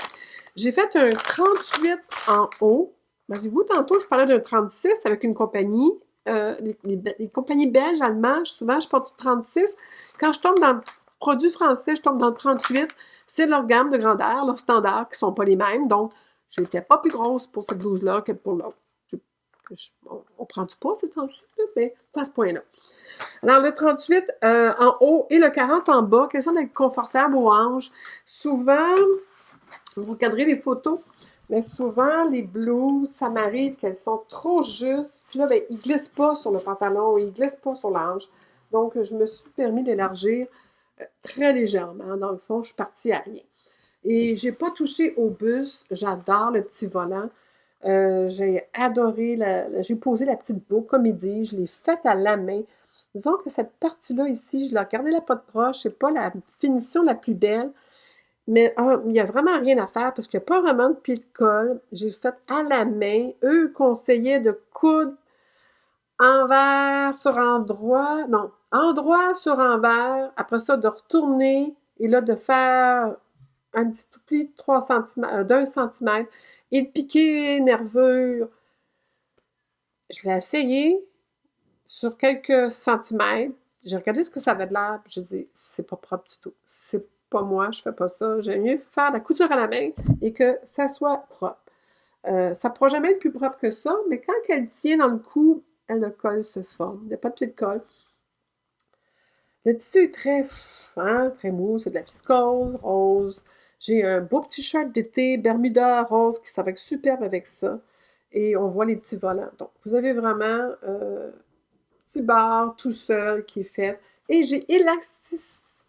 J'ai fait un 38 en haut. Voyez-vous, tantôt, je parlais d'un 36 avec une compagnie. les compagnies belges, allemandes, souvent je porte du 36. Quand je tombe dans le produit français, je tombe dans le 38. C'est leur gamme de grandeur, leurs standards qui sont pas les mêmes. Donc, je n'étais pas plus grosse pour cette blouse-là que pour l'autre. On prend du poids, c'est temps-ci, mais pas à ce point-là. Alors, le 38 en haut et le 40 en bas, question d'être confortable aux hanches. Souvent, vous regarderez les photos, mais souvent, les blouses, ça m'arrive qu'elles sont trop justes. Puis là, ben, ils glissent pas sur le pantalon, ils glissent pas sur la hanche. Donc, je me suis permis d'élargir très légèrement. Dans le fond, je suis partie à rien. Et j'ai pas touché au bus. J'adore le petit volant. J'ai adoré, j'ai posé la petite boucle, comme il dit. Je l'ai faite à la main. Disons que cette partie-là ici, je l'ai regardé la pote broche. C'est pas la finition la plus belle. Mais il n'y a vraiment rien à faire parce qu'il n'y a pas vraiment de pied de colle. J'ai fait à la main. Eux conseillaient de coudre envers sur endroit. Non, endroit sur envers. Après ça, de retourner et là, de faire un petit pli de 3 cm, d'1 cm et de piquer nervure. Je l'ai essayé sur quelques centimètres. J'ai regardé ce que ça avait de l'air, puis je dis, c'est pas propre du tout. C'est pas moi, je fais pas ça. J'aime mieux faire la couture à la main et que ça soit propre. Ça ne pourra jamais être plus propre que ça, mais quand elle tient dans le cou, le col se forme. Il n'y a pas de pied de colle. Le tissu est très, très mou, c'est de la viscose, rose. J'ai un beau petit shirt d'été, Bermuda rose, qui s'avec superbe avec ça. Et on voit les petits volants. Donc, vous avez vraiment petit bar tout seul qui est fait. Et j'ai Ah,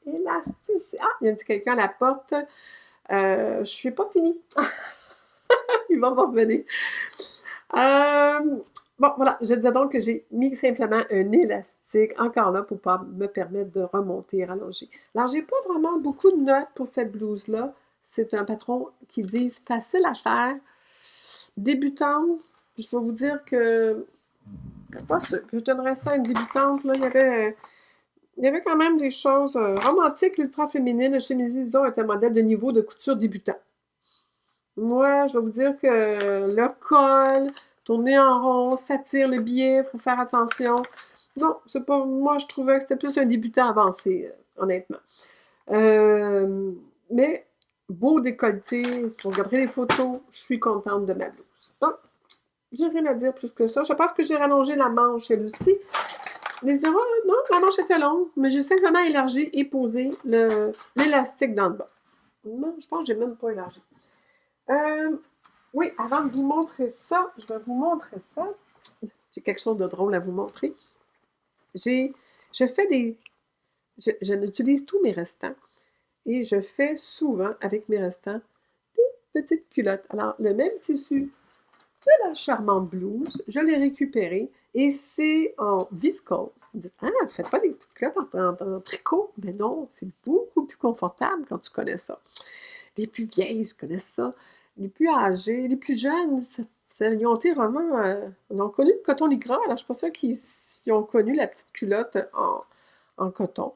il y a un petit quelqu'un à la porte. Je suis pas finie. Il va m'en revenir. Bon, voilà, je disais donc que j'ai mis simplement un élastique, encore là, pour pas me permettre de remonter et rallonger. Alors, j'ai pas vraiment beaucoup de notes pour cette blouse-là. C'est un patron qui dit facile à faire. Débutante, je vais vous dire que pas sûr que je donnerais ça à une débutante. Là, il y avait quand même des choses romantiques, ultra féminines. Le chemisier, disons, est un modèle de niveau de couture débutant. Moi, je vais vous dire que le col, tourner en rond, ça tire le biais, il faut faire attention. Non, c'est pas. Moi, je trouvais que c'était plus un débutant avancé, honnêtement. Mais beau décolleté, si vous regarderez les photos, je suis contente de ma blouse. Donc, j'ai rien à dire plus que ça. Je pense que j'ai rallongé la manche, elle aussi. Les erreurs, non, la manche était longue, mais j'ai simplement élargi et posé l'élastique dans le bas. Non, je pense que j'ai même pas élargi. Oui, avant de vous montrer ça, je vais vous montrer ça. J'ai quelque chose de drôle à vous montrer. Je fais je utilise tous mes restants et je fais souvent avec mes restants des petites culottes. Alors, le même tissu que la charmante blouse, je l'ai récupéré et c'est en viscose. Vous dites, ah, faites pas des petites culottes en tricot. Mais non, c'est beaucoup plus confortable quand tu connais ça. Les plus vieilles connaissent ça. Les plus âgés, les plus jeunes, ils ont été vraiment. Ils ont connu le coton lycra. Alors, je ne suis pas sûre qu'ils ont connu la petite culotte en coton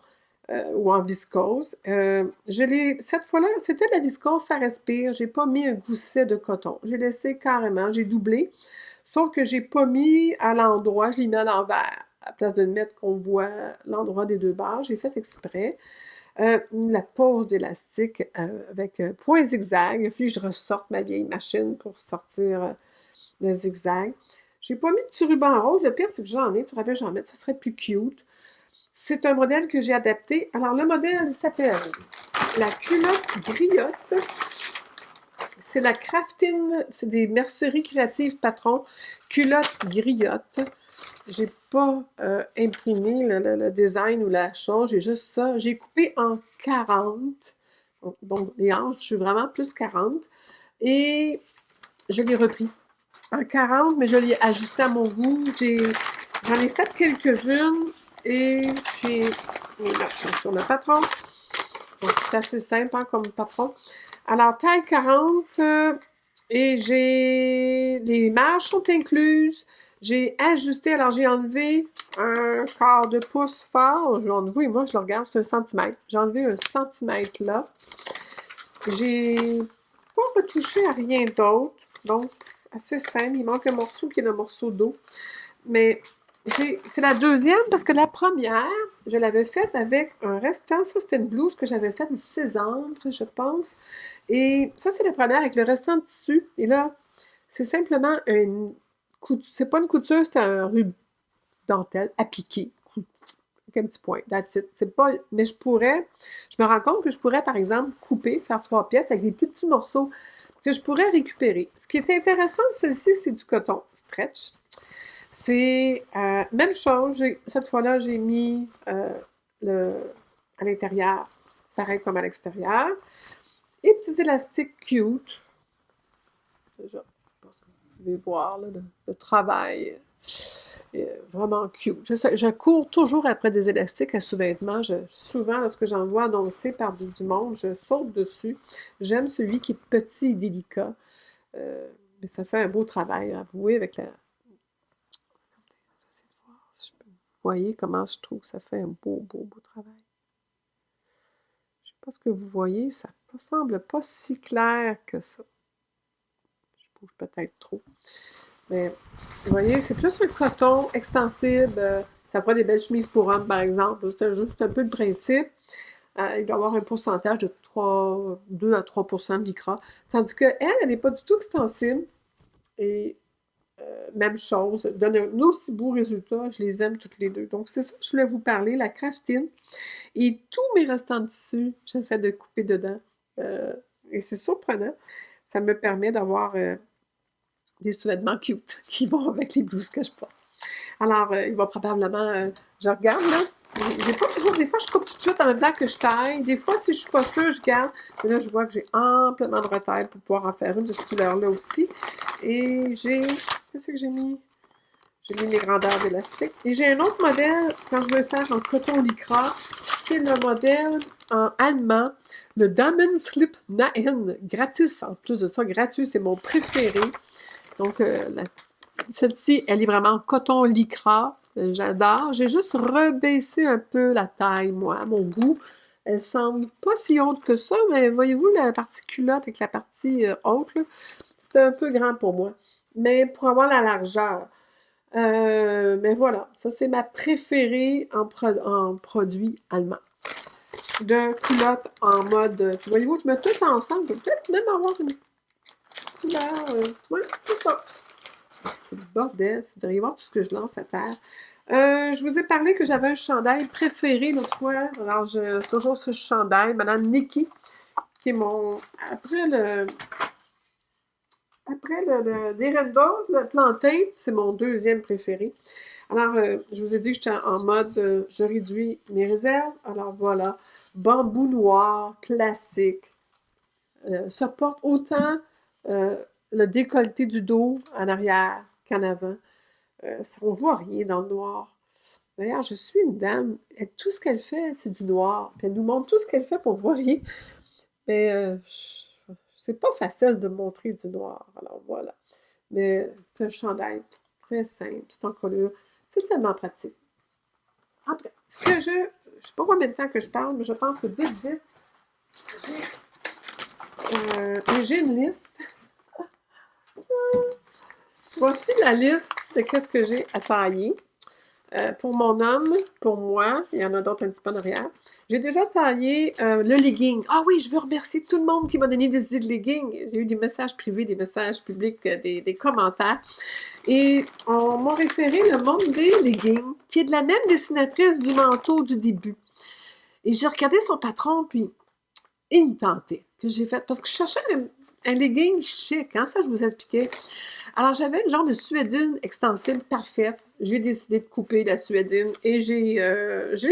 ou en viscose. Cette fois-là, c'était de la viscose, ça respire. J'ai pas mis un gousset de coton. J'ai laissé carrément, j'ai doublé. Sauf que j'ai pas mis à l'endroit, je l'ai mis à l'envers. À la place de le mettre qu'on voit l'endroit des deux barres, j'ai fait exprès. La pose d'élastique avec point zigzag. Il a fallu que je ressorte ma vieille machine pour sortir le zigzag. J'ai pas mis de petit ruban rose. Le pire, c'est que j'en ai. Il faudrait bien que j'en mette. Ce serait plus cute. C'est un modèle que j'ai adapté. Alors, le modèle s'appelle la culotte griotte. C'est la Craftin, c'est des merceries créatives patron. Culotte griotte. J'ai pas imprimé le design ou la chose, j'ai juste ça. J'ai coupé en 40. Donc, les hanches, je suis vraiment plus 40. Et je l'ai repris en 40, mais je l'ai ajusté à mon goût. J'en ai fait quelques-unes et j'ai... Là, sur le patron. Donc, c'est assez simple comme patron. Alors, taille 40 et les marges sont incluses. J'ai ajusté, alors j'ai enlevé un quart de pouce fort. Je l'enlevé, moi je le regarde, c'est 1 centimètre. J'ai enlevé 1 centimètre là. J'ai pas retouché à rien d'autre. Donc, assez simple. Il manque un morceau qui est le morceau d'eau. Mais c'est la deuxième parce que la première, je l'avais faite avec un restant. Ça, c'était une blouse que j'avais faite du sésandre, je pense. Et ça, c'est la première avec le restant de tissu. Et là, c'est simplement une couture. C'est pas une couture, c'est un ruban dentelle appliqué. Avec un petit point. That's it. C'est pas. Mais je me rends compte que je pourrais, par exemple, couper, faire 3 pièces avec des plus petits morceaux que je pourrais récupérer. Ce qui est intéressant de celle-ci, c'est du coton stretch. C'est même chose. Cette fois-là, j'ai mis le, à l'intérieur, pareil comme à l'extérieur. Et petits élastiques cute. Déjà, je pense que vous pouvez voir là, le travail. Vraiment cute. Je cours toujours après des élastiques à sous-vêtements. Souvent, lorsque j'en vois annoncé par du monde, je saute dessus. J'aime celui qui est petit et délicat. Mais ça fait un beau travail, avouez, avec la... Vous voyez comment je trouve que ça fait un beau, beau, beau travail. Je ne sais pas ce que vous voyez, ça ne semble pas si clair que ça. Je bouge peut-être trop. Mais vous voyez, c'est plus un coton extensible. Ça fera des belles chemises pour hommes, par exemple. C'est juste un peu le principe. Il doit y avoir un pourcentage de 2 à 3% de lycra. Tandis qu'elle, elle n'est pas du tout extensible. Et même chose, donne un aussi beau résultat. Je les aime toutes les deux. Donc, c'est ça que je voulais vous parler, la craftine. Et tous mes restants de tissu, j'essaie de couper dedans. Et c'est surprenant. Ça me permet d'avoir des sous-vêtements cute qui vont avec les blouses que je porte. Alors, il va probablement... je regarde, là. J'ai pas toujours... Des fois, je coupe tout de suite en même temps que je taille. Des fois, si je suis pas sûre, je garde. Mais là, je vois que j'ai amplement de retaille pour pouvoir en faire une de cette couleur-là aussi. Et j'ai... C'est ce que j'ai mis? J'ai mis mes grandeurs d'élastique. Et j'ai un autre modèle, quand je veux faire en coton lycra, qui est le modèle en allemand, le Damen Slip Nahen, gratis. En plus de ça, gratuit, c'est mon préféré. Donc, celle-ci, elle est vraiment en coton lycra. J'adore. J'ai juste rebaissé un peu la taille, moi, à mon goût. Elle semble pas si haute que ça, mais voyez-vous, la partie culotte avec la partie haute, c'est un peu grand pour moi. Mais pour avoir la largeur. Mais voilà, ça c'est ma préférée en produit allemand. De culotte en mode... Voyez-vous, je mets tout ensemble. Je vais peut-être même avoir une couleur... ouais, c'est ça. C'est le bordel. Vous devriez voir tout ce que je lance à terre. Je vous ai parlé que j'avais un chandail préféré l'autre fois. Alors, c'est toujours ce chandail, Madame Nikki, qui est mon... Après le Derendos, le plantain, c'est mon deuxième préféré. Alors, je vous ai dit que j'étais en mode, je réduis mes réserves. Alors voilà, bambou noir, classique. Ça porte autant le décolleté du dos en arrière qu'en avant. On ne voit rien dans le noir. D'ailleurs, je suis une dame. Tout ce qu'elle fait, c'est du noir. Puis elle nous montre tout ce qu'elle fait pour voir rien. Mais c'est pas facile de montrer du noir. Alors voilà. Mais c'est un chandail très simple, c'est en colure. C'est tellement pratique. Après, je sais pas combien de temps que je parle, mais je pense que vite, vite, j'ai une liste. Voici la liste de qu'est-ce que j'ai à tailler. Pour mon homme, pour moi, il y en a d'autres un petit peu en arrière. J'ai déjà taillé le legging. Ah oui, je veux remercier tout le monde qui m'a donné des idées de legging. J'ai eu des messages privés, des messages publics, des commentaires. Et on m'a référé le monde des leggings, qui est de la même dessinatrice du manteau du début. Et j'ai regardé son patron, puis il me tentait. Que j'ai fait, parce que je cherchais un legging chic, hein, ça je vous expliquais. Alors, j'avais une genre de suédine extensible parfaite. J'ai décidé de couper la suédine et j'ai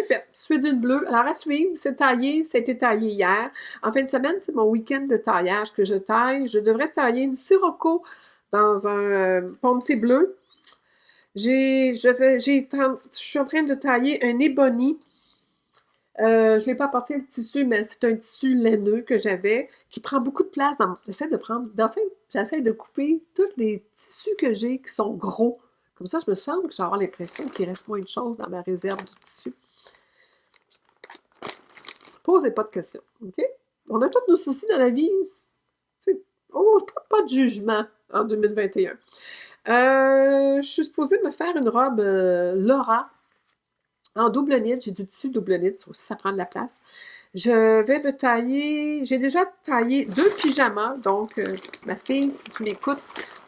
fait. Suédine bleue. Alors, à suivre, c'est taillé. Ça a été taillé hier. En fin de semaine, c'est mon week-end de taillage que je taille. Je devrais tailler une sirocco dans un ponté bleu. Je suis en train de tailler un ébony. Je ne l'ai pas apporté le tissu, mais c'est un tissu laineux que j'avais qui prend beaucoup de place. J'essaie de couper tous les tissus que j'ai qui sont gros. Comme ça, je me sens que j'ai avoir l'impression qu'il reste moins de choses dans ma réserve de tissu. Posez pas de questions, OK? On a tous nos soucis dans la vie. On ne porte pas de jugement en 2021. Je suis supposée me faire une robe Laura en double knit. J'ai du tissu double knit, ça prend de la place. Je vais me tailler, j'ai déjà taillé 2 pyjamas, donc ma fille, si tu m'écoutes,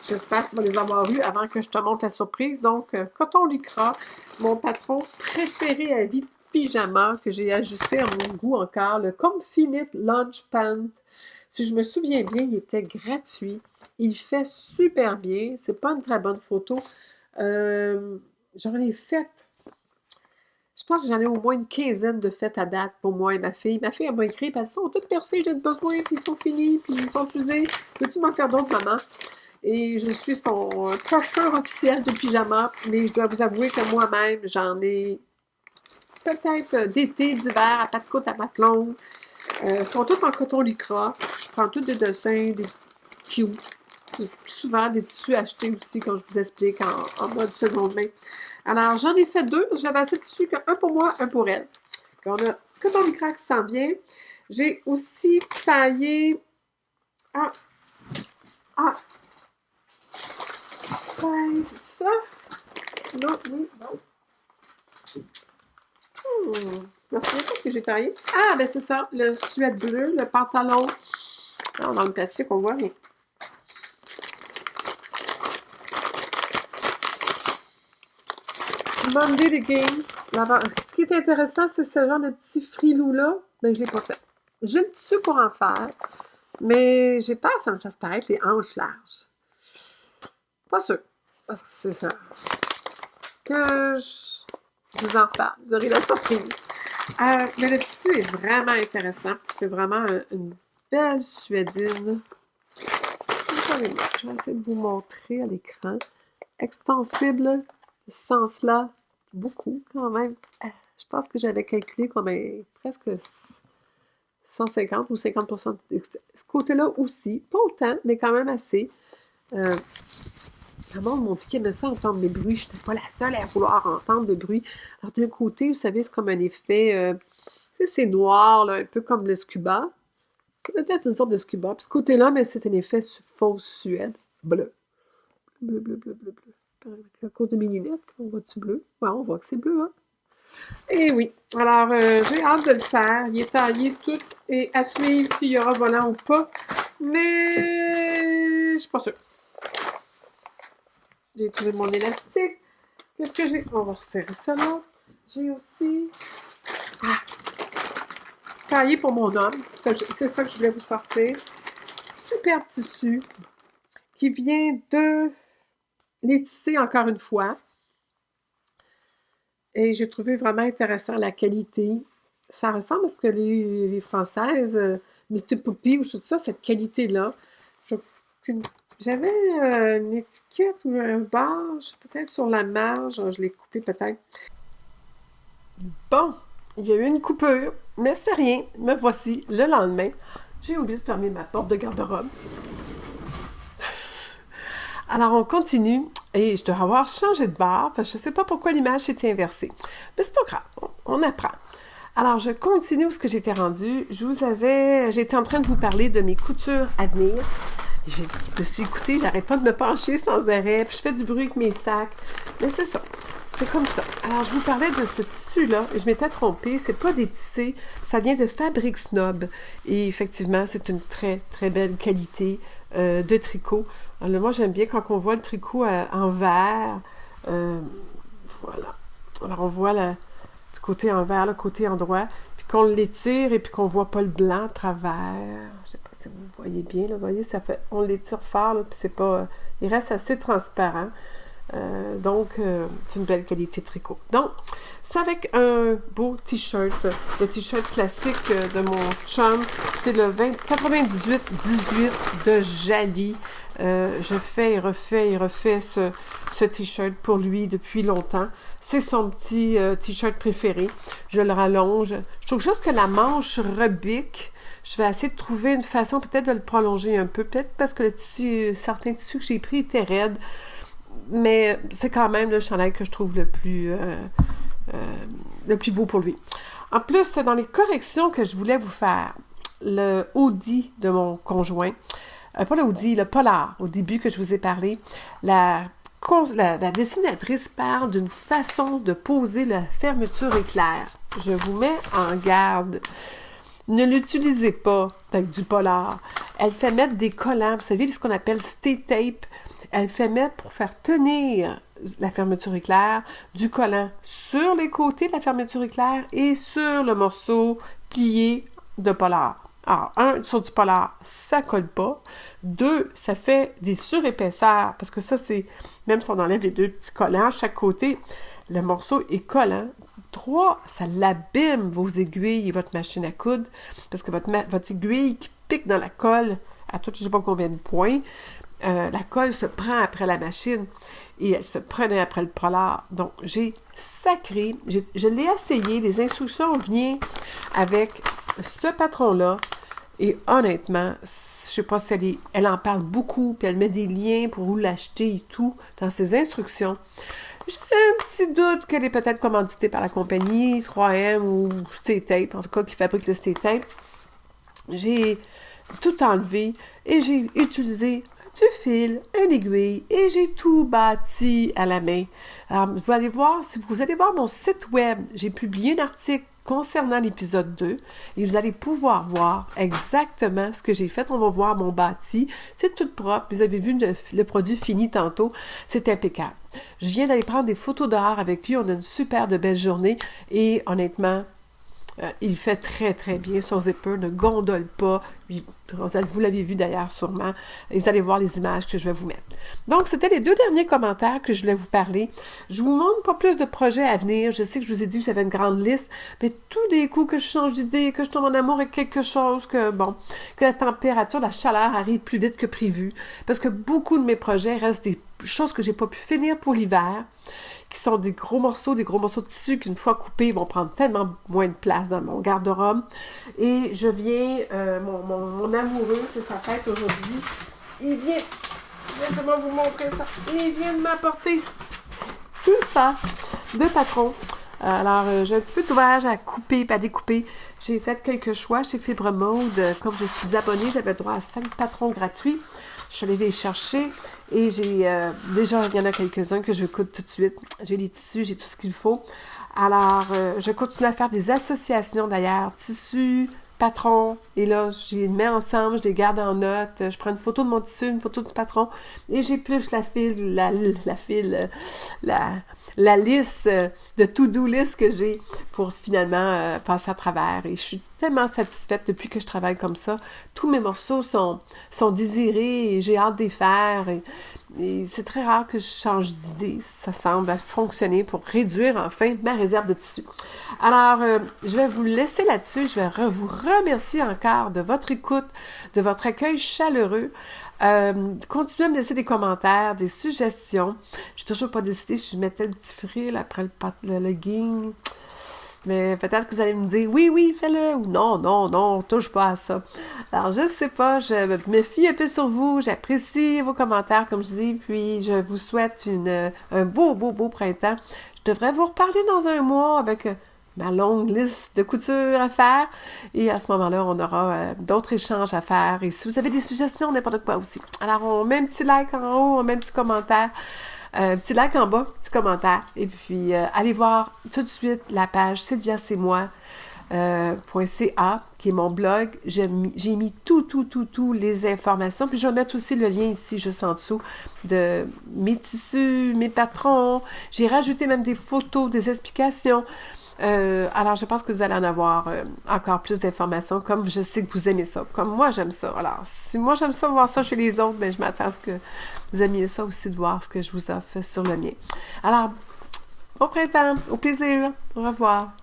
j'espère que tu vas les avoir eus avant que je te montre la surprise. Donc, coton lycra, mon patron préféré à vie de pyjama, que j'ai ajusté à mon goût encore, le Comfy Knit Lunch Pant. Si je me souviens bien, il était gratuit. Il fait super bien. C'est pas une très bonne photo. J'en ai fait, je pense que j'en ai au moins une quinzaine de fêtes à date pour moi et ma fille. Ma fille, elle m'a écrit parce qu'ils sont toutes percées, j'ai besoin, puis ils sont finis, puis ils sont usés. Peux-tu m'en faire d'autres, maman? Et je suis son pusher officiel de pyjama, mais je dois vous avouer que moi-même, j'en ai peut-être d'été, d'hiver, à pattes courtes, à pattes longues. Sont toutes en coton lycra. Je prends tous des dessins, des cute. Souvent des tissus achetés aussi, comme je vous explique, en mode seconde main. Alors, j'en ai fait 2. J'avais assez de tissus, un pour moi, un pour elle. On a coton lycra qui s'en vient. J'ai aussi taillé... Ah! Ah! Ouais, c'est ça? Non, oui, non. Je me souviens pas ce que j'ai taillé. Ah, ben c'est ça, le suède bleu, le pantalon. Alors, dans le plastique, on voit rien. Monday the Game. Ce qui est intéressant, c'est ce genre de petit frilou-là. Mais je ne l'ai pas fait. J'ai le tissu pour en faire, mais j'ai peur que ça me fasse paraître les hanches larges. Pas sûr. Parce que c'est ça. Que je vous en reparle. Vous aurez la surprise. Mais le tissu est vraiment intéressant. C'est vraiment une belle suédine. Je vais essayer de vous montrer à l'écran. Extensible, ce sens-là, beaucoup quand même. Je pense que j'avais calculé comme presque 150 ou 50%. Ce côté-là aussi, pas autant, mais quand même assez. Le monde m'a dit qu'il aimait ça entendre des bruits. Je n'étais pas la seule à vouloir entendre des bruits. Alors d'un côté, vous savez, c'est comme un effet... c'est noir, là, un peu comme le scuba. C'est peut-être une sorte de scuba. Puis ce côté-là, mais c'est un effet fausse suède. Bleu. Bleu, bleu, bleu, bleu, bleu. À cause de mes lunettes, on voit-tu bleu? Ouais, on voit que c'est bleu, hein? Eh oui. Alors, j'ai hâte de le faire. Il est taillé tout et à suivre s'il y aura volant ou pas. Mais je suis pas sûre. J'ai trouvé mon élastique. Qu'est-ce que j'ai? On va resserrer ça là. J'ai aussi... taillé pour mon homme. C'est ça que je voulais vous sortir. Super tissu qui vient de les tisser encore une fois. Et j'ai trouvé vraiment intéressant la qualité. Ça ressemble à ce que les Françaises, Mr. Poppy ou tout ça, cette qualité-là. J'avais une étiquette ou un barge, peut-être sur la marge. Je l'ai coupé peut-être. Bon, il y a eu une coupure, mais c'est rien. Me voici le lendemain. J'ai oublié de fermer ma porte de garde-robe. Alors, on continue. Et je dois avoir changé de barre parce que je ne sais pas pourquoi l'image s'était inversée. Mais c'est pas grave, on apprend. Alors, je continue où ce que j'étais rendue. J'étais en train de vous parler de mes coutures à venir. Je me suis écoutée, j'arrête pas de me pencher sans arrêt, puis je fais du bruit avec mes sacs. Mais c'est ça, c'est comme ça. Alors, je vous parlais de ce tissu-là, je m'étais trompée, c'est pas des tissés, ça vient de Fabrique Snob. Et effectivement, c'est une très, très belle qualité de tricot. Alors, moi, j'aime bien quand on voit le tricot en vert. Voilà. Alors, on voit du côté en vert, le côté en droit, puis qu'on l'étire et puis qu'on voit pas le blanc à travers. Je sais pas si vous voyez bien, là. Vous voyez, on l'étire fort, là, puis c'est pas... il reste assez transparent. Donc, c'est une belle qualité de tricot. Donc, c'est avec un beau t-shirt, le t-shirt classique de mon chum. C'est le 98-18 de Jali. Je fais et refais ce t-shirt pour lui depuis longtemps. C'est son petit t-shirt préféré. Je le rallonge. Je trouve juste que la manche rebique. Je vais essayer de trouver une façon peut-être de le prolonger un peu. Peut-être parce que certains tissus que j'ai pris étaient raides. Mais c'est quand même le chandail que je trouve le plus beau pour lui. En plus, dans les corrections que je voulais vous faire, le hoodie de mon conjoint, pas le hoodie, le polar, au début que je vous ai parlé, la la dessinatrice parle d'une façon de poser la fermeture éclair. Je vous mets en garde. Ne l'utilisez pas avec du polar. Elle fait mettre des collants, vous savez, ce qu'on appelle stay tape. Elle fait mettre pour faire tenir la fermeture éclair du collant sur les côtés de la fermeture éclair et sur le morceau plié de polar. Alors, sur du polar, ça colle pas. 2, ça fait des surépaisseurs, parce que ça, c'est, même si on enlève les 2 petits collants à chaque côté, le morceau est collant. 3, ça l'abîme vos aiguilles et votre machine à coudre, parce que votre aiguille qui pique dans la colle, à tout, je ne sais pas combien de points, la colle se prend après la machine et elle se prenait après le polar. Donc, j'ai sacré, je l'ai essayé, les instructions viennent avec ce patron-là et honnêtement, je sais pas si elle en parle beaucoup, puis elle met des liens pour où l'acheter et tout dans ses instructions. J'ai un petit doute qu'elle est peut-être commanditée par la compagnie 3M ou Stay Tape, en tout cas qui fabrique le Stay Tape. J'ai tout enlevé et j'ai utilisé du fil, une aiguille et j'ai tout bâti à la main. Alors, vous allez voir, si vous allez voir mon site web, j'ai publié un article concernant l'épisode 2 et vous allez pouvoir voir exactement ce que j'ai fait. On va voir mon bâti. C'est tout propre. Vous avez vu le produit fini tantôt. C'est impeccable. Je viens d'aller prendre des photos dehors avec lui. On a une super de belle journée et honnêtement, il fait très, très bien. Son zipper ne gondole pas. Vous l'avez vu d'ailleurs sûrement. Et vous allez voir les images que je vais vous mettre. Donc, c'était les 2 derniers commentaires que je voulais vous parler. Je vous montre pas plus de projets à venir. Je sais que je vous ai dit que j'avais une grande liste, mais tout des coups que je change d'idée, que je tombe en amour avec quelque chose, que la température, la chaleur arrive plus vite que prévu. Parce que beaucoup de mes projets restent des choses que j'ai pas pu finir pour l'hiver, qui sont des gros morceaux de tissu qu'une fois coupés vont prendre tellement moins de place dans mon garde-robe. Et je viens, mon amoureux, c'est sa fête aujourd'hui, il vient, laissez-moi vous montrer ça, il vient de m'apporter tout ça de patron. Alors, j'ai un petit peu d'ouvrage à couper et à découper. J'ai fait quelques choix chez Fibre Mode. Comme je suis abonnée, j'avais droit à 5 patrons gratuits. Je suis allée les chercher et j'ai déjà, il y en a quelques-uns que je coudre tout de suite. J'ai les tissus, j'ai tout ce qu'il faut. Alors, je continue à faire des associations d'ailleurs, tissus, patrons, et là, je les mets ensemble, je les garde en note, je prends une photo de mon tissu, une photo du patron, et j'épluche la liste de to-do list que j'ai pour finalement passer à travers. Et je suis tellement satisfaite depuis que je travaille comme ça. Tous mes morceaux sont désirés et j'ai hâte de les faire. Et c'est très rare que je change d'idée. Ça semble fonctionner pour réduire enfin ma réserve de tissu. Alors, je vais vous laisser là-dessus. Je vais vous remercier encore de votre écoute, de votre accueil chaleureux. Continuez à me laisser des commentaires, des suggestions. J'ai toujours pas décidé si je mettais le petit fil après le legging. Mais peut-être que vous allez me dire oui, fais-le, ou non, touche pas à ça. Alors, je sais pas, je me fie un peu sur vous, j'apprécie vos commentaires, comme je dis, puis je vous souhaite un beau printemps. Je devrais vous reparler dans un mois avec ma longue liste de couture à faire, et à ce moment-là, on aura d'autres échanges à faire, et si vous avez des suggestions, n'importe quoi aussi. Alors, on met un petit like en haut, on met un petit commentaire, un petit like en bas, petit commentaire. Et puis, allez voir tout de suite la page sylviacetmoi.ca, qui est mon blog. J'ai mis tout les informations. Puis, je vais mettre aussi le lien ici, juste en dessous, de mes tissus, mes patrons. J'ai rajouté même des photos, des explications. Alors, je pense que vous allez en avoir encore plus d'informations, comme je sais que vous aimez ça, comme moi j'aime ça. Alors, si moi j'aime ça, voir ça chez les autres, bien, je m'attends à ce que vous aimiez ça aussi, de voir ce que je vous offre sur le mien. Alors, bon printemps, au plaisir, au revoir.